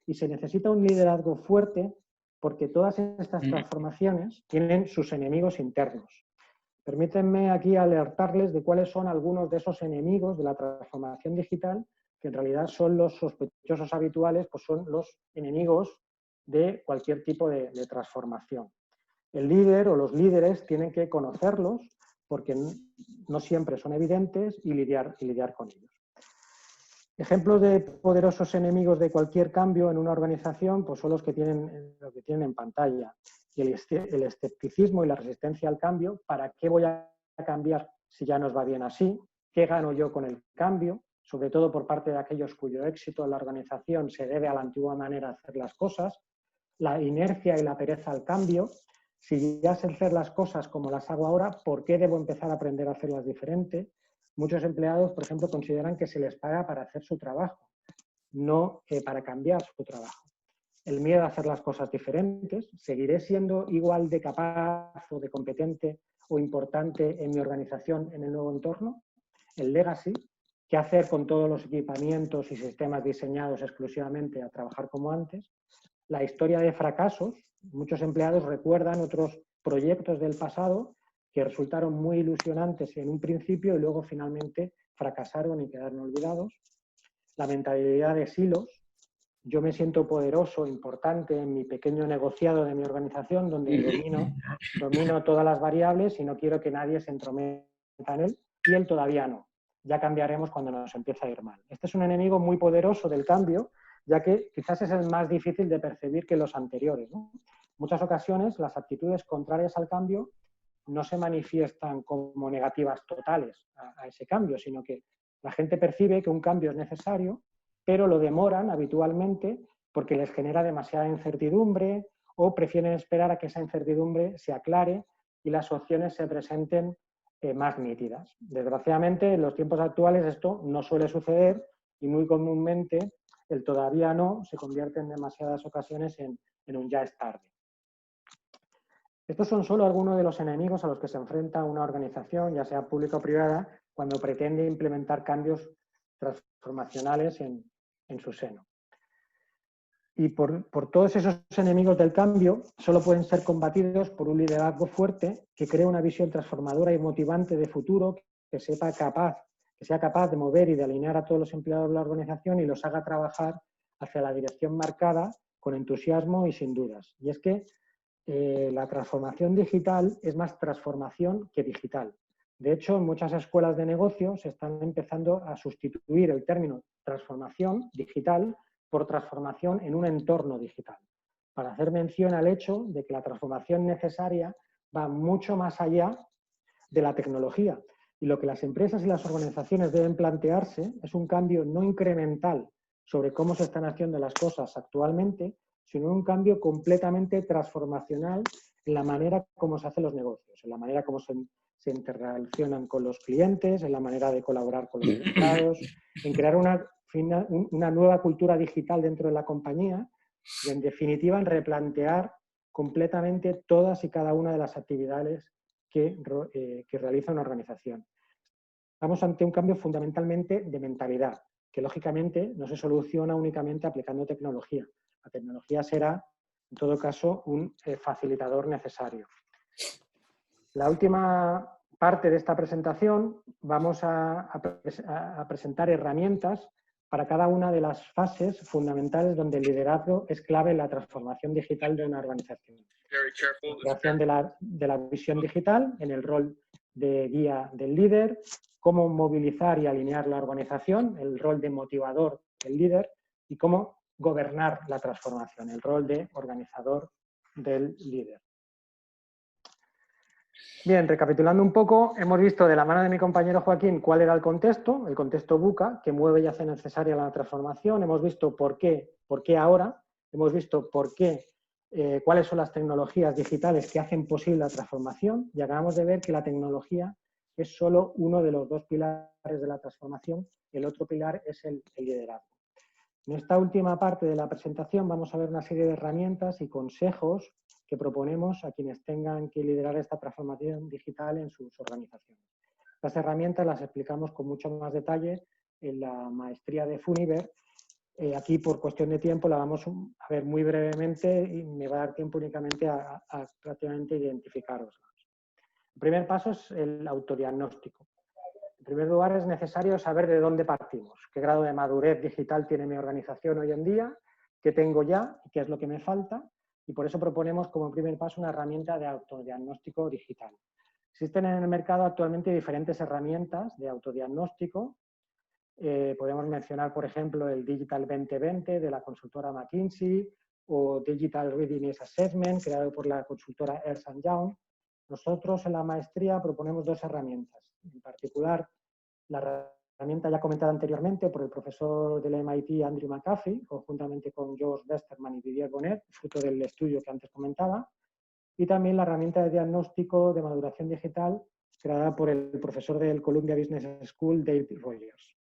Y se necesita un liderazgo fuerte porque todas estas transformaciones tienen sus enemigos internos. Permítanme aquí alertarles de cuáles son algunos de esos enemigos de la transformación digital, que en realidad son los sospechosos habituales, pues son los enemigos de cualquier tipo de transformación. El líder o los líderes tienen que conocerlos porque no siempre son evidentes y lidiar con ellos. Ejemplos de poderosos enemigos de cualquier cambio en una organización pues son los que tienen en pantalla. Y el escepticismo y la resistencia al cambio. ¿Para qué voy a cambiar si ya nos va bien así? ¿Qué gano yo con el cambio? Sobre todo por parte de aquellos cuyo éxito en la organización se debe a la antigua manera de hacer las cosas. La inercia y la pereza al cambio. Si ya sé hacer las cosas como las hago ahora, ¿por qué debo empezar a aprender a hacerlas diferente? Muchos empleados, por ejemplo, consideran que se les paga para hacer su trabajo, no para cambiar su trabajo. El miedo a hacer las cosas diferentes. ¿Seguiré siendo igual de capaz o de competente o importante en mi organización en el nuevo entorno? El legacy. ¿Qué hacer con todos los equipamientos y sistemas diseñados exclusivamente a trabajar como antes? La historia de fracasos. Muchos empleados recuerdan otros proyectos del pasado que resultaron muy ilusionantes en un principio y luego finalmente fracasaron y quedaron olvidados. La mentalidad de silos. Yo me siento poderoso, importante en mi pequeño negociado de mi organización, donde domino todas las variables y no quiero que nadie se entrometa en él, y él todavía no. Ya cambiaremos cuando nos empiece a ir mal. Este es un enemigo muy poderoso del cambio, ya que quizás es el más difícil de percibir que los anteriores, ¿no? En muchas ocasiones las actitudes contrarias al cambio no se manifiestan como negativas totales a ese cambio, sino que la gente percibe que un cambio es necesario, pero lo demoran habitualmente porque les genera demasiada incertidumbre o prefieren esperar a que esa incertidumbre se aclare y las opciones se presenten más nítidas. Desgraciadamente, en los tiempos actuales esto no suele suceder y muy comúnmente el todavía no se convierte en demasiadas ocasiones en un ya es tarde. Estos son solo algunos de los enemigos a los que se enfrenta una organización, ya sea pública o privada, cuando pretende implementar cambios transformacionales en su seno. Y por todos esos enemigos del cambio, solo pueden ser combatidos por un liderazgo fuerte que cree una visión transformadora y motivante de futuro, que sea capaz de mover y de alinear a todos los empleados de la organización y los haga trabajar hacia la dirección marcada con entusiasmo y sin dudas. Y es que la transformación digital es más transformación que digital. De hecho, en muchas escuelas de negocios se están empezando a sustituir el término transformación digital por transformación en un entorno digital, para hacer mención al hecho de que la transformación necesaria va mucho más allá de la tecnología. Y lo que las empresas y las organizaciones deben plantearse es un cambio no incremental sobre cómo se están haciendo las cosas actualmente, sino un cambio completamente transformacional en la manera como se hacen los negocios, en la manera como se interrelacionan con los clientes, en la manera de colaborar con los mercados, en crear una nueva cultura digital dentro de la compañía y, en definitiva, en replantear completamente todas y cada una de las actividades que realiza una organización. Estamos ante un cambio fundamentalmente de mentalidad, que lógicamente no se soluciona únicamente aplicando tecnología. La tecnología será, en todo caso, un facilitador necesario. La última parte de esta presentación vamos a presentar herramientas para cada una de las fases fundamentales donde el liderazgo es clave en la transformación digital de una organización. La creación de la visión digital en el rol de guía del líder, cómo movilizar y alinear la organización, el rol de motivador del líder, y cómo gobernar la transformación, el rol de organizador del líder. Bien, recapitulando un poco, hemos visto de la mano de mi compañero Joaquín cuál era el contexto VUCA, que mueve y hace necesaria la transformación. Hemos visto por qué ahora, hemos visto cuáles son las tecnologías digitales que hacen posible la transformación, y acabamos de ver que la tecnología es solo uno de los dos pilares de la transformación, el otro pilar es el liderazgo. En esta última parte de la presentación vamos a ver una serie de herramientas y consejos que proponemos a quienes tengan que liderar esta transformación digital en sus organizaciones. Las herramientas las explicamos con mucho más detalle en la maestría de Funiver. Aquí, por cuestión de tiempo, la vamos a ver muy brevemente y me va a dar tiempo únicamente a prácticamente identificaros. El primer paso es el autodiagnóstico. En primer lugar, es necesario saber de dónde partimos, qué grado de madurez digital tiene mi organización hoy en día, qué tengo ya y qué es lo que me falta, y por eso proponemos como primer paso una herramienta de autodiagnóstico digital. Existen en el mercado actualmente diferentes herramientas de autodiagnóstico. Podemos mencionar, por ejemplo, el Digital 2020 de la consultora McKinsey o Digital Readiness Assessment, creado por la consultora Ernst & Young. Nosotros en la maestría proponemos dos herramientas. En particular, la herramienta ya comentada anteriormente por el profesor del MIT Andrew McAfee, conjuntamente con George Westerman y Didier Bonnet, fruto del estudio que antes comentaba, y también la herramienta de diagnóstico de maduración digital creada por el profesor del Columbia Business School, David Rogers.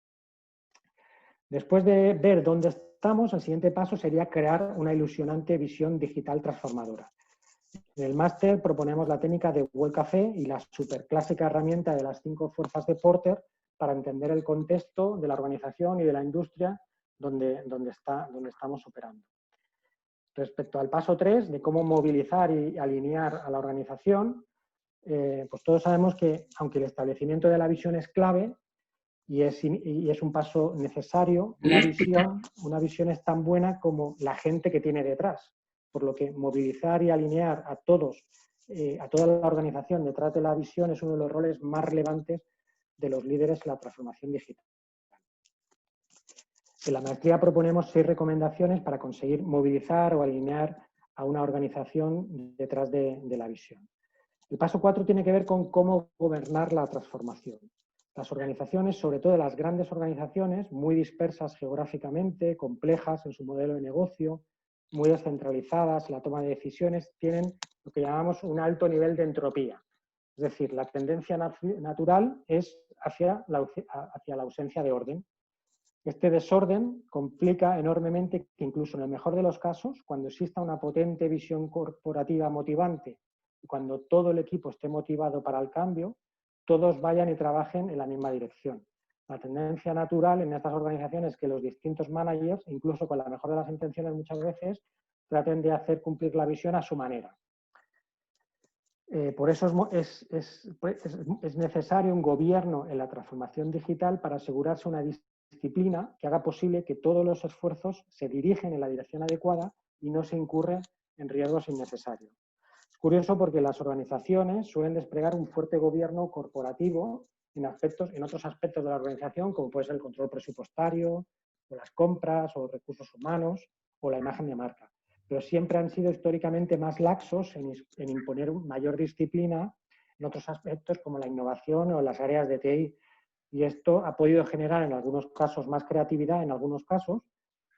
Después de ver dónde estamos, el siguiente paso sería crear una ilusionante visión digital transformadora. En el máster proponemos la técnica de World Café y la superclásica herramienta de las 5 fuerzas de Porter para entender el contexto de la organización y de la industria donde estamos operando. Respecto al paso 3, de cómo movilizar y alinear a la organización, pues todos sabemos que, aunque el establecimiento de la visión es clave y es un paso necesario, una visión es tan buena como la gente que tiene detrás. Por lo que movilizar y alinear a toda la organización detrás de la visión es uno de los roles más relevantes de los líderes en la transformación digital. En la maestría proponemos 6 recomendaciones para conseguir movilizar o alinear a una organización detrás de la visión. El paso 4 tiene que ver con cómo gobernar la transformación. Las organizaciones, sobre todo las grandes organizaciones, muy dispersas geográficamente, complejas en su modelo de negocio, muy descentralizadas en la toma de decisiones, tienen lo que llamamos un alto nivel de entropía. Es decir, la tendencia natural es hacia la ausencia de orden. Este desorden complica enormemente que incluso en el mejor de los casos, cuando exista una potente visión corporativa motivante y cuando todo el equipo esté motivado para el cambio, todos vayan y trabajen en la misma dirección. La tendencia natural en estas organizaciones es que los distintos managers, incluso con la mejor de las intenciones muchas veces, traten de hacer cumplir la visión a su manera. Por eso es necesario un gobierno en la transformación digital para asegurarse una disciplina que haga posible que todos los esfuerzos se dirigen en la dirección adecuada y no se incurre en riesgos innecesarios. Es curioso porque las organizaciones suelen desplegar un fuerte gobierno corporativo en otros aspectos de la organización, como puede ser el control presupuestario, o las compras, o recursos humanos, o la imagen de marca. Pero siempre han sido históricamente más laxos en imponer mayor disciplina en otros aspectos como la innovación o las áreas de TI. Y esto ha podido generar en algunos casos más creatividad, en algunos casos,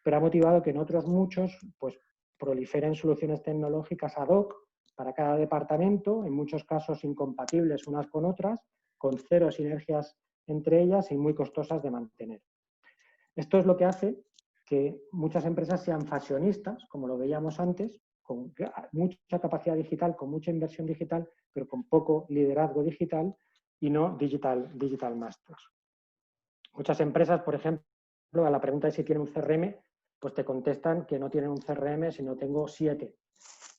pero ha motivado que en otros muchos pues, proliferen soluciones tecnológicas ad hoc para cada departamento, en muchos casos incompatibles unas con otras, con cero sinergias entre ellas y muy costosas de mantener. Esto es lo que hace que muchas empresas sean fashionistas, como lo veíamos antes, con mucha capacidad digital, con mucha inversión digital, pero con poco liderazgo digital y no digital masters. Muchas empresas, por ejemplo, a la pregunta de si tienen un CRM, pues te contestan que no tienen un CRM, sino tengo 7.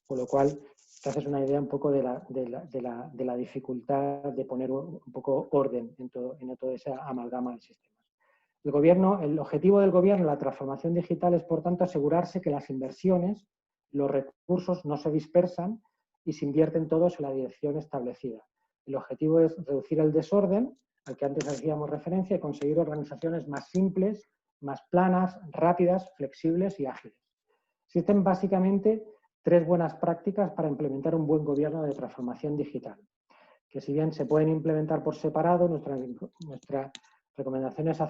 Con lo cual, te haces una idea un poco de la dificultad de poner un poco orden en toda esa amalgama de sistemas. El objetivo del gobierno en la transformación digital es, por tanto, asegurarse que las inversiones, los recursos no se dispersan y se invierten todos en la dirección establecida. El objetivo es reducir el desorden, al que antes hacíamos referencia, y conseguir organizaciones más simples, más planas, rápidas, flexibles y ágiles. Existen básicamente 3 buenas prácticas para implementar un buen gobierno de transformación digital, que si bien se pueden implementar por separado, nuestra recomendación es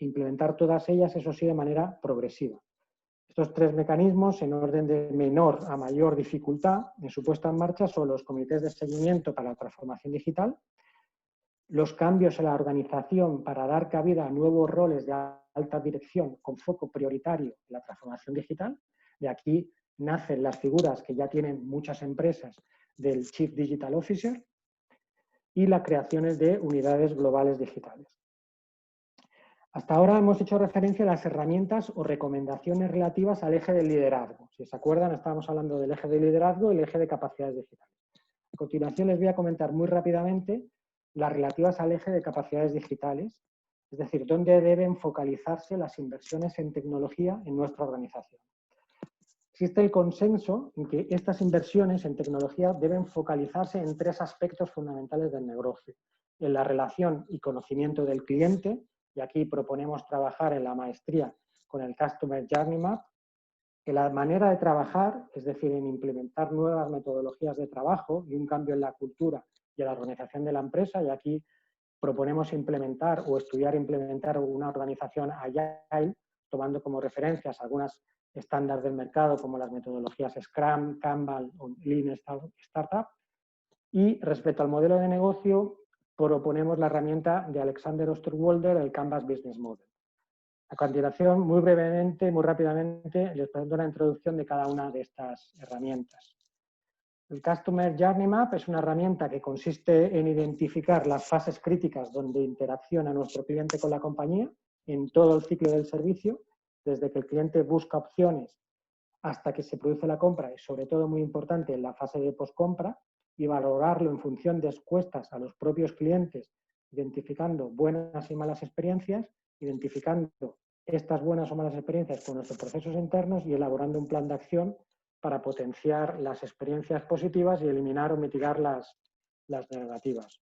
implementar todas ellas, eso sí, de manera progresiva. Estos 3 mecanismos, en orden de menor a mayor dificultad en su puesta en marcha, son los comités de seguimiento para la transformación digital, los cambios en la organización para dar cabida a nuevos roles de alta dirección con foco prioritario en la transformación digital. De aquí nacen las figuras que ya tienen muchas empresas del Chief Digital Officer y las creaciones de unidades globales digitales. Hasta ahora hemos hecho referencia a las herramientas o recomendaciones relativas al eje del liderazgo. Si se acuerdan, estábamos hablando del eje de liderazgo y el eje de capacidades digitales. A continuación les voy a comentar muy rápidamente las relativas al eje de capacidades digitales, es decir, dónde deben focalizarse las inversiones en tecnología en nuestra organización. Existe el consenso en que estas inversiones en tecnología deben focalizarse en 3 aspectos fundamentales del negocio. En la relación y conocimiento del cliente, y aquí proponemos trabajar en la maestría con el Customer Journey Map, en la manera de trabajar, es decir, en implementar nuevas metodologías de trabajo y un cambio en la cultura y en la organización de la empresa, y aquí proponemos implementar o estudiar implementar una organización Agile, tomando como referencias algunas estándares del mercado como las metodologías Scrum, Kanban o Lean Startup. Y respecto al modelo de negocio, proponemos la herramienta de Alexander Osterwalder, el Canvas Business Model. A continuación, muy brevemente, muy rápidamente, les presento una introducción de cada una de estas herramientas. El Customer Journey Map es una herramienta que consiste en identificar las fases críticas donde interacciona nuestro cliente con la compañía en todo el ciclo del servicio, desde que el cliente busca opciones hasta que se produce la compra y, sobre todo, muy importante, en la fase de postcompra, y valorarlo en función de encuestas a los propios clientes, identificando buenas y malas experiencias, identificando estas buenas o malas experiencias con nuestros procesos internos y elaborando un plan de acción para potenciar las experiencias positivas y eliminar o mitigar las negativas.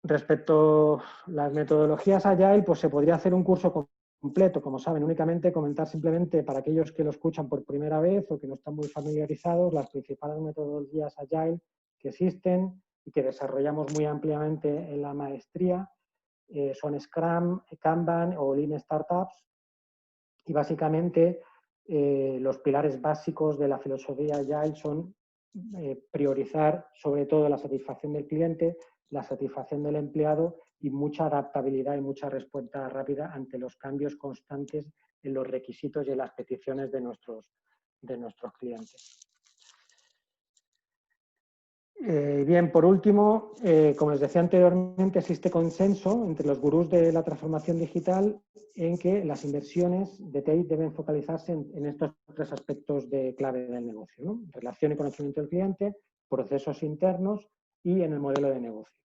Respecto a las metodologías Agile, pues se podría hacer un curso completo, como saben, únicamente comentar simplemente para aquellos que lo escuchan por primera vez o que no están muy familiarizados, las principales metodologías Agile que existen y que desarrollamos muy ampliamente en la maestría son Scrum, Kanban o Lean Startups, y básicamente los pilares básicos de la filosofía Agile son priorizar sobre todo la satisfacción del cliente, la satisfacción del empleado y mucha adaptabilidad y mucha respuesta rápida ante los cambios constantes en los requisitos y en las peticiones de nuestros clientes. Bien, por último, como les decía anteriormente, existe consenso entre los gurús de la transformación digital en que las inversiones de TI deben focalizarse en estos 3 aspectos de clave del negocio, ¿no? Relación y conocimiento del cliente, procesos internos y en el modelo de negocio.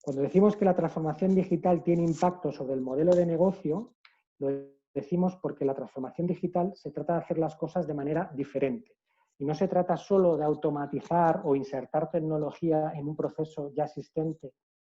Cuando decimos que la transformación digital tiene impacto sobre el modelo de negocio, lo decimos porque la transformación digital se trata de hacer las cosas de manera diferente. Y no se trata solo de automatizar o insertar tecnología en un proceso ya existente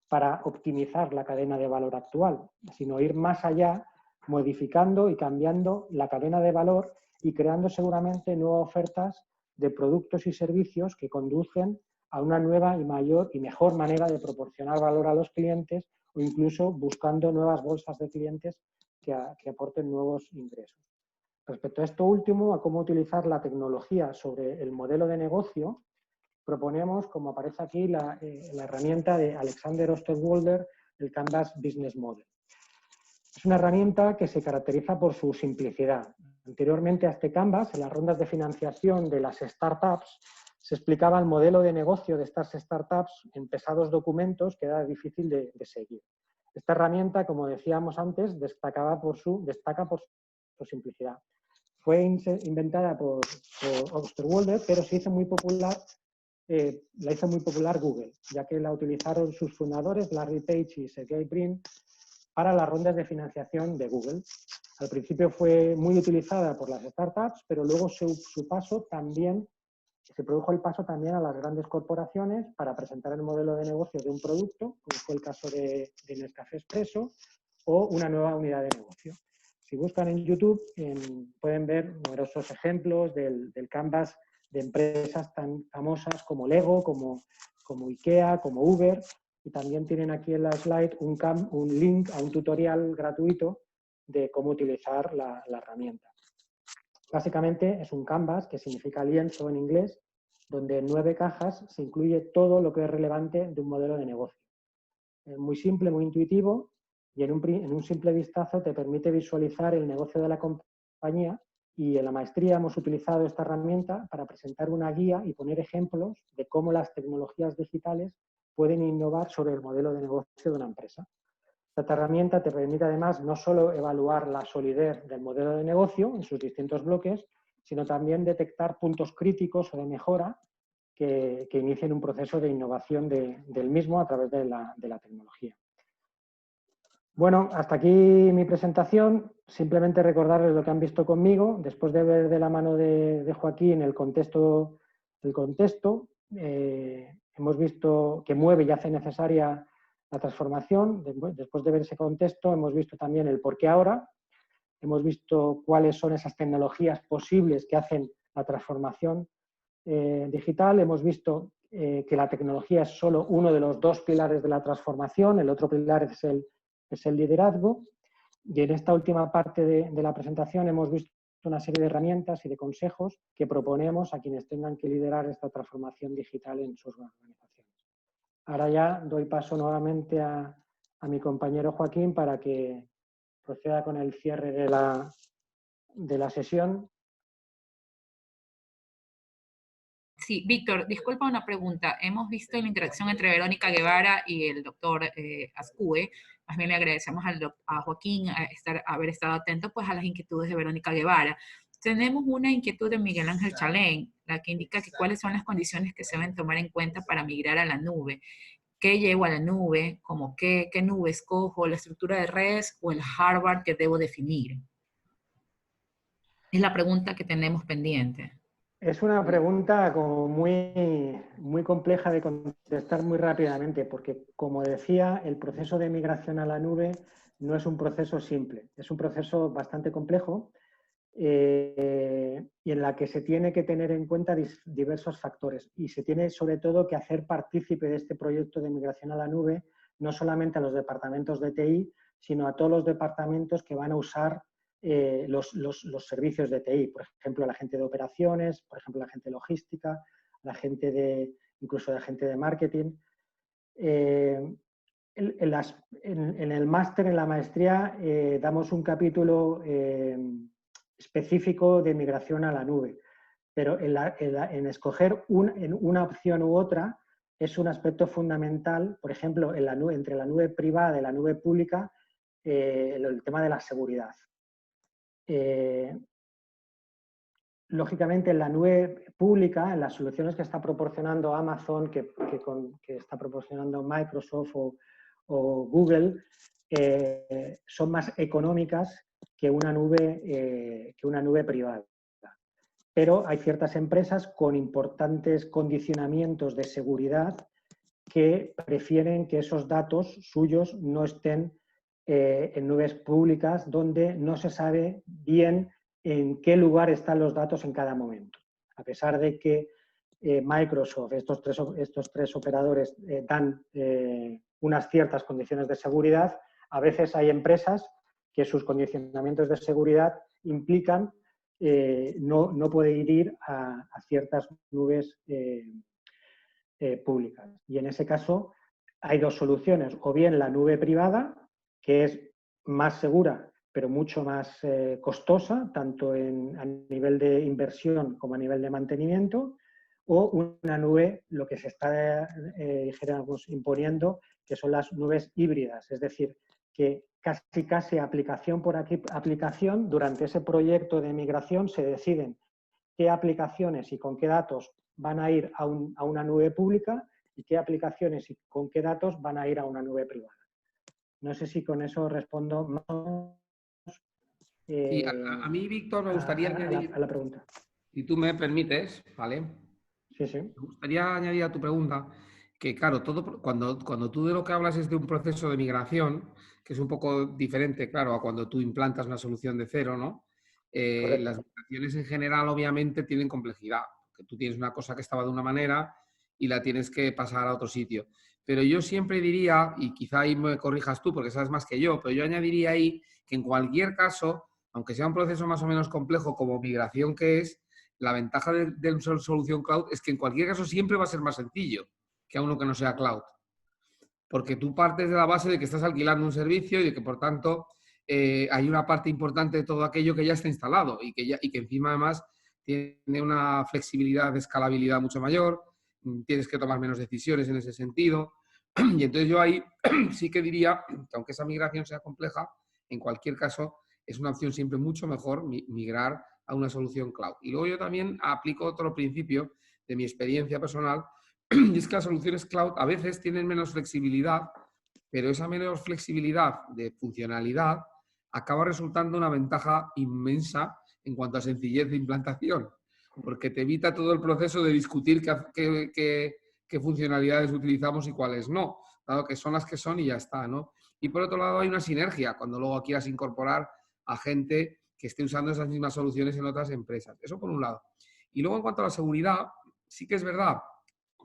para optimizar la cadena de valor actual, sino ir más allá, modificando y cambiando la cadena de valor y creando seguramente nuevas ofertas de productos y servicios que conducen a una nueva y mayor y mejor manera de proporcionar valor a los clientes o incluso buscando nuevas bolsas de clientes que aporten nuevos ingresos. Respecto a esto último, a cómo utilizar la tecnología sobre el modelo de negocio, proponemos, como aparece aquí, la herramienta de Alexander Osterwalder, el Canvas Business Model. Es una herramienta que se caracteriza por su simplicidad. Anteriormente a este Canvas, en las rondas de financiación de las startups, se explicaba el modelo de negocio de estas startups en pesados documentos que era difícil de seguir. Esta herramienta, como decíamos antes, destaca por su simplicidad. Fue inventada por Osterwalder, pero se hizo muy popular, la hizo muy popular Google, ya que la utilizaron sus fundadores, Larry Page y Sergey Brin, para las rondas de financiación de Google. Al principio fue muy utilizada por las startups, pero luego se produjo el paso también a las grandes corporaciones para presentar el modelo de negocio de un producto, como fue el caso de Nescafé Expresso, o una nueva unidad de negocio. Si buscan en YouTube pueden ver numerosos ejemplos del Canvas de empresas tan famosas como Lego, como IKEA, como Uber, y también tienen aquí en la slide un link a un tutorial gratuito de cómo utilizar la herramienta. Básicamente es un canvas, que significa lienzo en inglés, donde en 9 cajas se incluye todo lo que es relevante de un modelo de negocio. Es muy simple, muy intuitivo, y en un simple vistazo te permite visualizar el negocio de la compañía, y en la maestría hemos utilizado esta herramienta para presentar una guía y poner ejemplos de cómo las tecnologías digitales pueden innovar sobre el modelo de negocio de una empresa. Esta herramienta te permite además no solo evaluar la solidez del modelo de negocio en sus distintos bloques, sino también detectar puntos críticos o de mejora que inicien un proceso de innovación del mismo a través de la tecnología. Bueno, hasta aquí mi presentación. Simplemente recordarles lo que han visto conmigo. Después de ver de la mano de Joaquín el contexto, hemos visto que mueve y hace necesaria la transformación. Después de ver ese contexto, hemos visto también el por qué ahora. Hemos visto cuáles son esas tecnologías posibles que hacen la transformación digital. Hemos visto que la tecnología es solo uno de los 2 pilares de la transformación. El otro pilar es el liderazgo. Y en esta última parte de la presentación hemos visto una serie de herramientas y de consejos que proponemos a quienes tengan que liderar esta transformación digital en sus organizaciones. Ahora ya doy paso nuevamente a mi compañero Joaquín para que proceda con el cierre de la sesión. Sí, Víctor, disculpa una pregunta. Hemos visto la interacción entre Verónica Guevara y el doctor Azcue. Más bien le agradecemos a Joaquín haber estado atento pues, a las inquietudes de Verónica Guevara. Tenemos una inquietud de Miguel Ángel Chalén, la que indica que cuáles son las condiciones que se deben tomar en cuenta para migrar a la nube. ¿Qué llevo a la nube? ¿Cómo qué nube escojo? ¿La estructura de redes o el hardware que debo definir? Es la pregunta que tenemos pendiente. Es una pregunta como muy compleja de contestar muy rápidamente, porque, como decía, el proceso de migración a la nube no es un proceso simple, es un proceso bastante complejo y en la que se tiene que tener en cuenta diversos factores, y se tiene sobre todo que hacer partícipe de este proyecto de migración a la nube no solamente a los departamentos de TI, sino a todos los departamentos que van a usar los servicios de TI, por ejemplo, la gente de operaciones, por ejemplo, la gente de logística, incluso la gente de marketing. En el máster, en la maestría, damos un capítulo específico de migración a la nube, pero en escoger una opción u otra es un aspecto fundamental. Por ejemplo, entre la nube privada y la nube pública, el tema de la seguridad. Lógicamente, en la nube pública, en las soluciones que está proporcionando Amazon, que está proporcionando Microsoft o Google, son más económicas que una nube privada. Pero hay ciertas empresas con importantes condicionamientos de seguridad que prefieren que esos datos suyos no estén en nubes públicas donde no se sabe bien en qué lugar están los datos en cada momento. A pesar de que Microsoft, estos tres operadores dan unas ciertas condiciones de seguridad, a veces hay empresas que sus condicionamientos de seguridad implican no poder ir a ciertas nubes públicas. Y en ese caso hay dos soluciones, o bien la nube privada, que es más segura, pero mucho más costosa, tanto a nivel de inversión como a nivel de mantenimiento, o una nube, lo que se está imponiendo, que son las nubes híbridas, es decir, que casi aplicación por aplicación, durante ese proyecto de migración se deciden qué aplicaciones y con qué datos van a ir a una nube pública y qué aplicaciones y con qué datos van a ir a una nube privada. No sé si con eso respondo más. Sí, a mí, Víctor, me gustaría añadir a la pregunta. Si tú me permites, ¿vale? Sí, sí. Me gustaría añadir a tu pregunta que, claro, cuando tú de lo que hablas es de un proceso de migración, que es un poco diferente, claro, a cuando tú implantas una solución de cero, ¿no? Las migraciones en general, obviamente, tienen complejidad, que tú tienes una cosa que estaba de una manera y la tienes que pasar a otro sitio. Pero yo siempre diría, y quizá ahí me corrijas tú porque sabes más que yo, pero yo añadiría ahí que en cualquier caso, aunque sea un proceso más o menos complejo como migración que es, la ventaja de una solución cloud es que en cualquier caso siempre va a ser más sencillo que a uno que no sea cloud. Porque tú partes de la base de que estás alquilando un servicio y de que, por tanto, hay una parte importante de todo aquello que ya está instalado y que encima, además, tiene una flexibilidad de escalabilidad mucho mayor, tienes que tomar menos decisiones en ese sentido. Y entonces yo ahí sí que diría que, aunque esa migración sea compleja, en cualquier caso es una opción siempre mucho mejor migrar a una solución cloud. Y luego yo también aplico otro principio de mi experiencia personal, y es que las soluciones cloud a veces tienen menos flexibilidad, pero esa menos flexibilidad de funcionalidad acaba resultando una ventaja inmensa en cuanto a sencillez de implantación, porque te evita todo el proceso de discutir qué funcionalidades utilizamos y cuáles no, dado que son las que son y ya está, ¿no? Y por otro lado hay una sinergia cuando luego quieras incorporar a gente que esté usando esas mismas soluciones en otras empresas. Eso por un lado. Y luego en cuanto a la seguridad, sí que es verdad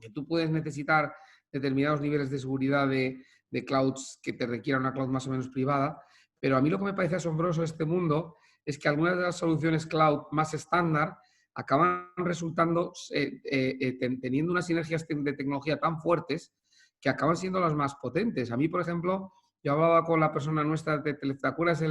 que tú puedes necesitar determinados niveles de seguridad de clouds que te requieran una cloud más o menos privada, pero a mí lo que me parece asombroso de este mundo es que algunas de las soluciones cloud más estándar acaban resultando teniendo unas sinergias de tecnología tan fuertes que acaban siendo las más potentes. A mí, por ejemplo, yo hablaba con la persona nuestra, ¿te acuerdas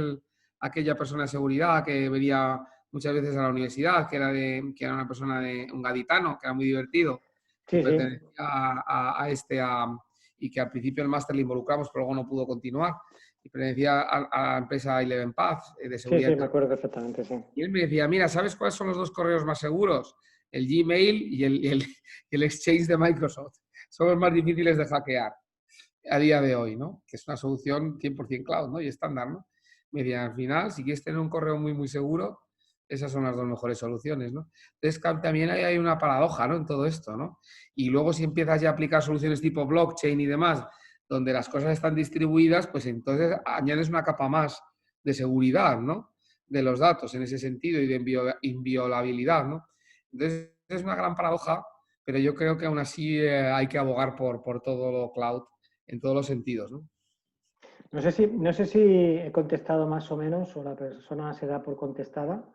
aquella persona de seguridad que venía muchas veces a la universidad, que era una persona un gaditano, que era muy divertido, que Sí, pertenecía y que al principio el máster le involucramos, pero luego no pudo continuar, y pertenecía a la empresa Eleven Path de seguridad. Sí, me acuerdo perfectamente, sí. Y él me decía, mira, ¿sabes cuáles son los dos correos más seguros? El Gmail y el Exchange de Microsoft. Son los más difíciles de hackear a día de hoy, ¿no? Que es una solución 100% cloud, ¿no? Y estándar, ¿no? Me decían, al final, si quieres tener un correo muy, muy seguro, esas son las dos mejores soluciones, ¿no? Entonces, también hay una paradoja, ¿no? En todo esto, ¿no? Y luego, si empiezas ya a aplicar soluciones tipo blockchain y demás, donde las cosas están distribuidas, pues entonces añades una capa más de seguridad, ¿no? De los datos en ese sentido y de inviolabilidad, ¿no? Entonces, es una gran paradoja, pero yo creo que aún así hay que abogar por todo lo cloud en todos los sentidos, ¿no? No sé si he contestado más o menos, o la persona se da por contestada,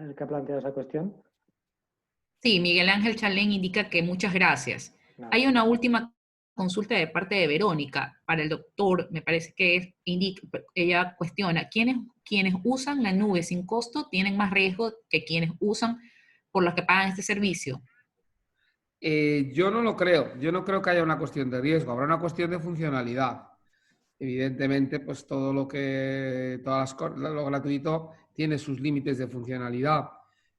el que ha planteado esa cuestión. Sí, Miguel Ángel Chalén indica que muchas gracias. Nada. Hay una última consulta de parte de Verónica para el doctor, me parece que ella cuestiona, ¿quiénes usan la nube sin costo tienen más riesgo que quienes usan por los que pagan este servicio? Yo no lo creo. Yo no creo que haya una cuestión de riesgo. Habrá una cuestión de funcionalidad. Evidentemente, pues todo lo gratuito tiene sus límites de funcionalidad.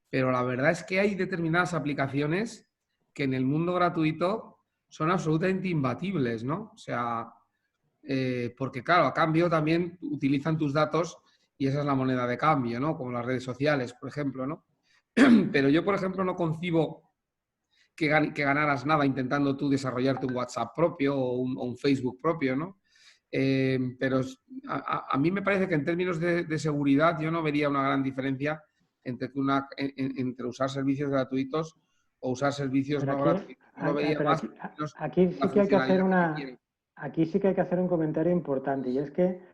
Pero la verdad es que hay determinadas aplicaciones que en el mundo gratuito son absolutamente imbatibles, ¿no? O sea, porque claro, a cambio también utilizan tus datos y esa es la moneda de cambio, ¿no? Como las redes sociales, por ejemplo, ¿no? Pero yo, por ejemplo, no concibo que ganaras nada intentando tú desarrollarte un WhatsApp propio o un Facebook propio, ¿no? Pero a mí me parece que en términos de seguridad yo no vería una gran diferencia entre usar servicios gratuitos o usar servicios no gratuitos. No vería más aquí sí que hay que hacer aquí sí que hay que hacer un comentario importante, y es que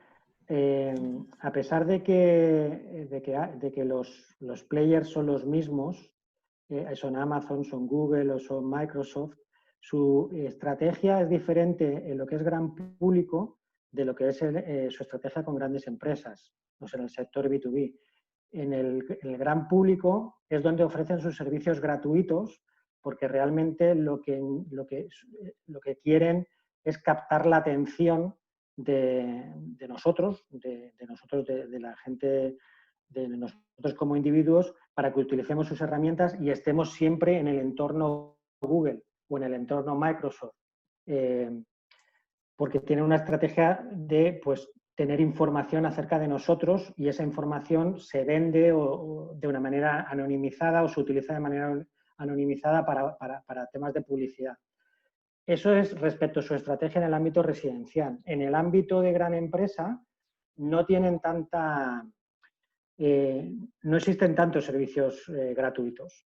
a pesar de que los players son los mismos, son Amazon, son Google o son Microsoft, su estrategia es diferente en lo que es gran público de lo que es su estrategia con grandes empresas, o sea, en el sector B2B. En el gran público es donde ofrecen sus servicios gratuitos, porque realmente lo que quieren es captar la atención de nosotros, de la gente, de nosotros como individuos, para que utilicemos sus herramientas y estemos siempre en el entorno Google o en el entorno Microsoft, porque tienen una estrategia de tener información acerca de nosotros, y esa información se vende de una manera anonimizada o se utiliza de manera anonimizada para temas de publicidad. Eso es respecto a su estrategia en el ámbito residencial. En el ámbito de gran empresa no tienen no existen tantos servicios gratuitos.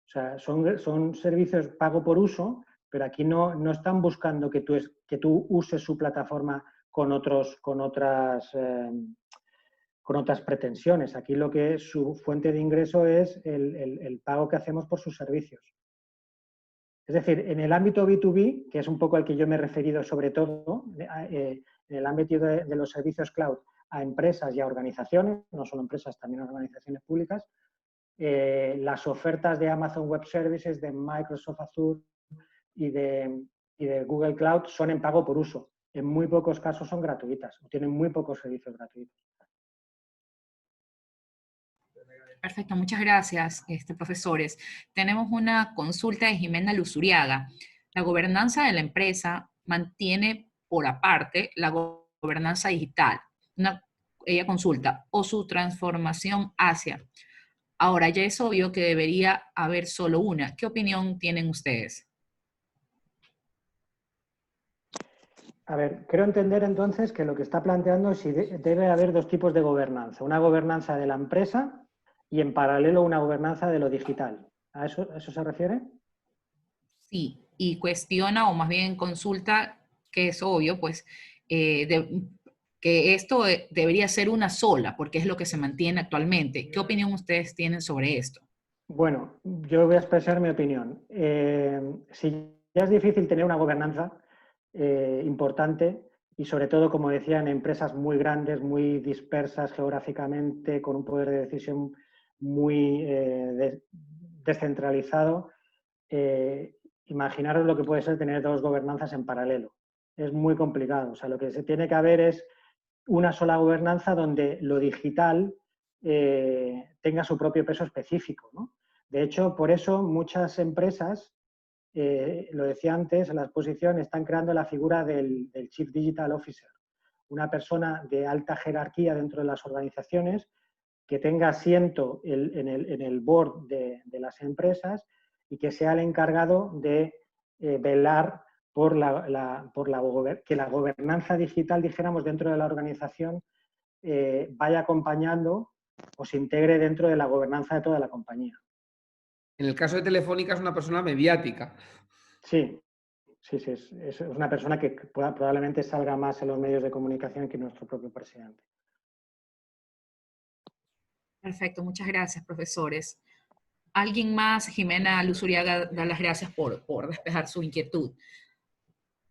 O sea, son servicios pago por uso, pero aquí no están buscando que tú uses su plataforma con otras pretensiones. Aquí lo que es su fuente de ingreso es el pago que hacemos por sus servicios. Es decir, en el ámbito B2B, que es un poco al que yo me he referido sobre todo, en el ámbito de los servicios cloud a empresas y a organizaciones, no solo empresas, también organizaciones públicas, las ofertas de Amazon Web Services, de Microsoft Azure y de Google Cloud son en pago por uso. En muy pocos casos son gratuitas, o tienen muy pocos servicios gratuitos. Perfecto, muchas gracias, profesores. Tenemos una consulta de Jimena Luzuriaga. La gobernanza de la empresa mantiene por aparte la gobernanza digital. Ella consulta, o su transformación hacia. Ahora, ya es obvio que debería haber solo una. ¿Qué opinión tienen ustedes? A ver, creo entender entonces que lo que está planteando es si debe haber dos tipos de gobernanza. Una gobernanza de la empresa y en paralelo una gobernanza de lo digital. ¿A eso se refiere? Sí, y cuestiona, o más bien consulta, que es obvio, pues, que esto debería ser una sola, porque es lo que se mantiene actualmente. ¿Qué opinión ustedes tienen sobre esto? Bueno, yo voy a expresar mi opinión. Si ya es difícil tener una gobernanza importante, y sobre todo, como decía, en empresas muy grandes, muy dispersas geográficamente, con un poder de decisión muy descentralizado, imaginaros lo que puede ser tener dos gobernanzas en paralelo. Es muy complicado. O sea, lo que se tiene que haber es una sola gobernanza donde lo digital tenga su propio peso específico, ¿no? De hecho, por eso muchas empresas, lo decía antes en la exposición, están creando la figura del Chief Digital Officer, una persona de alta jerarquía dentro de las organizaciones que tenga asiento en el board de las empresas y que sea el encargado de velar por que la gobernanza digital, dijéramos, dentro de la organización vaya acompañando o se integre dentro de la gobernanza de toda la compañía. En el caso de Telefónica es una persona mediática. Sí, es una persona que probablemente salga más en los medios de comunicación que nuestro propio presidente. Perfecto, muchas gracias, profesores. ¿Alguien más? Jimena Luzuriaga da las gracias por despejar su inquietud.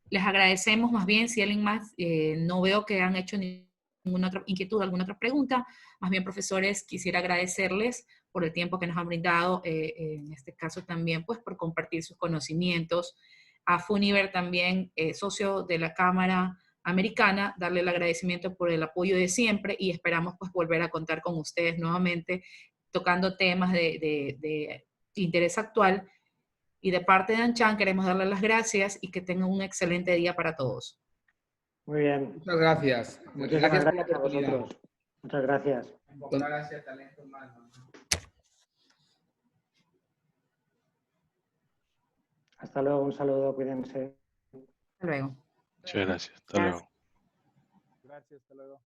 Les agradecemos más bien, si alguien más, no veo que han hecho ninguna otra inquietud, alguna otra pregunta, más bien, profesores, quisiera agradecerles por el tiempo que nos han brindado, en este caso también, pues, por compartir sus conocimientos. A Funiver también, socio de la Cámara Americana, darle el agradecimiento por el apoyo de siempre y esperamos, pues, volver a contar con ustedes nuevamente, tocando temas de interés actual. Y de parte de AmCham queremos darles las gracias y que tengan un excelente día para todos. Muy bien. Muchas gracias. Muchísimas Gracias por la gracias a oportunidad. vosotros. Muchas gracias. Invocar ese talento humano. Hasta luego, un saludo, cuídense. Hasta luego. Muchas gracias. Hasta luego. Gracias, hasta luego.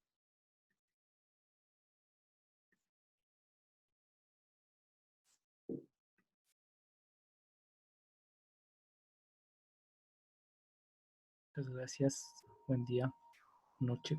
Muchas gracias. Buen día, noche.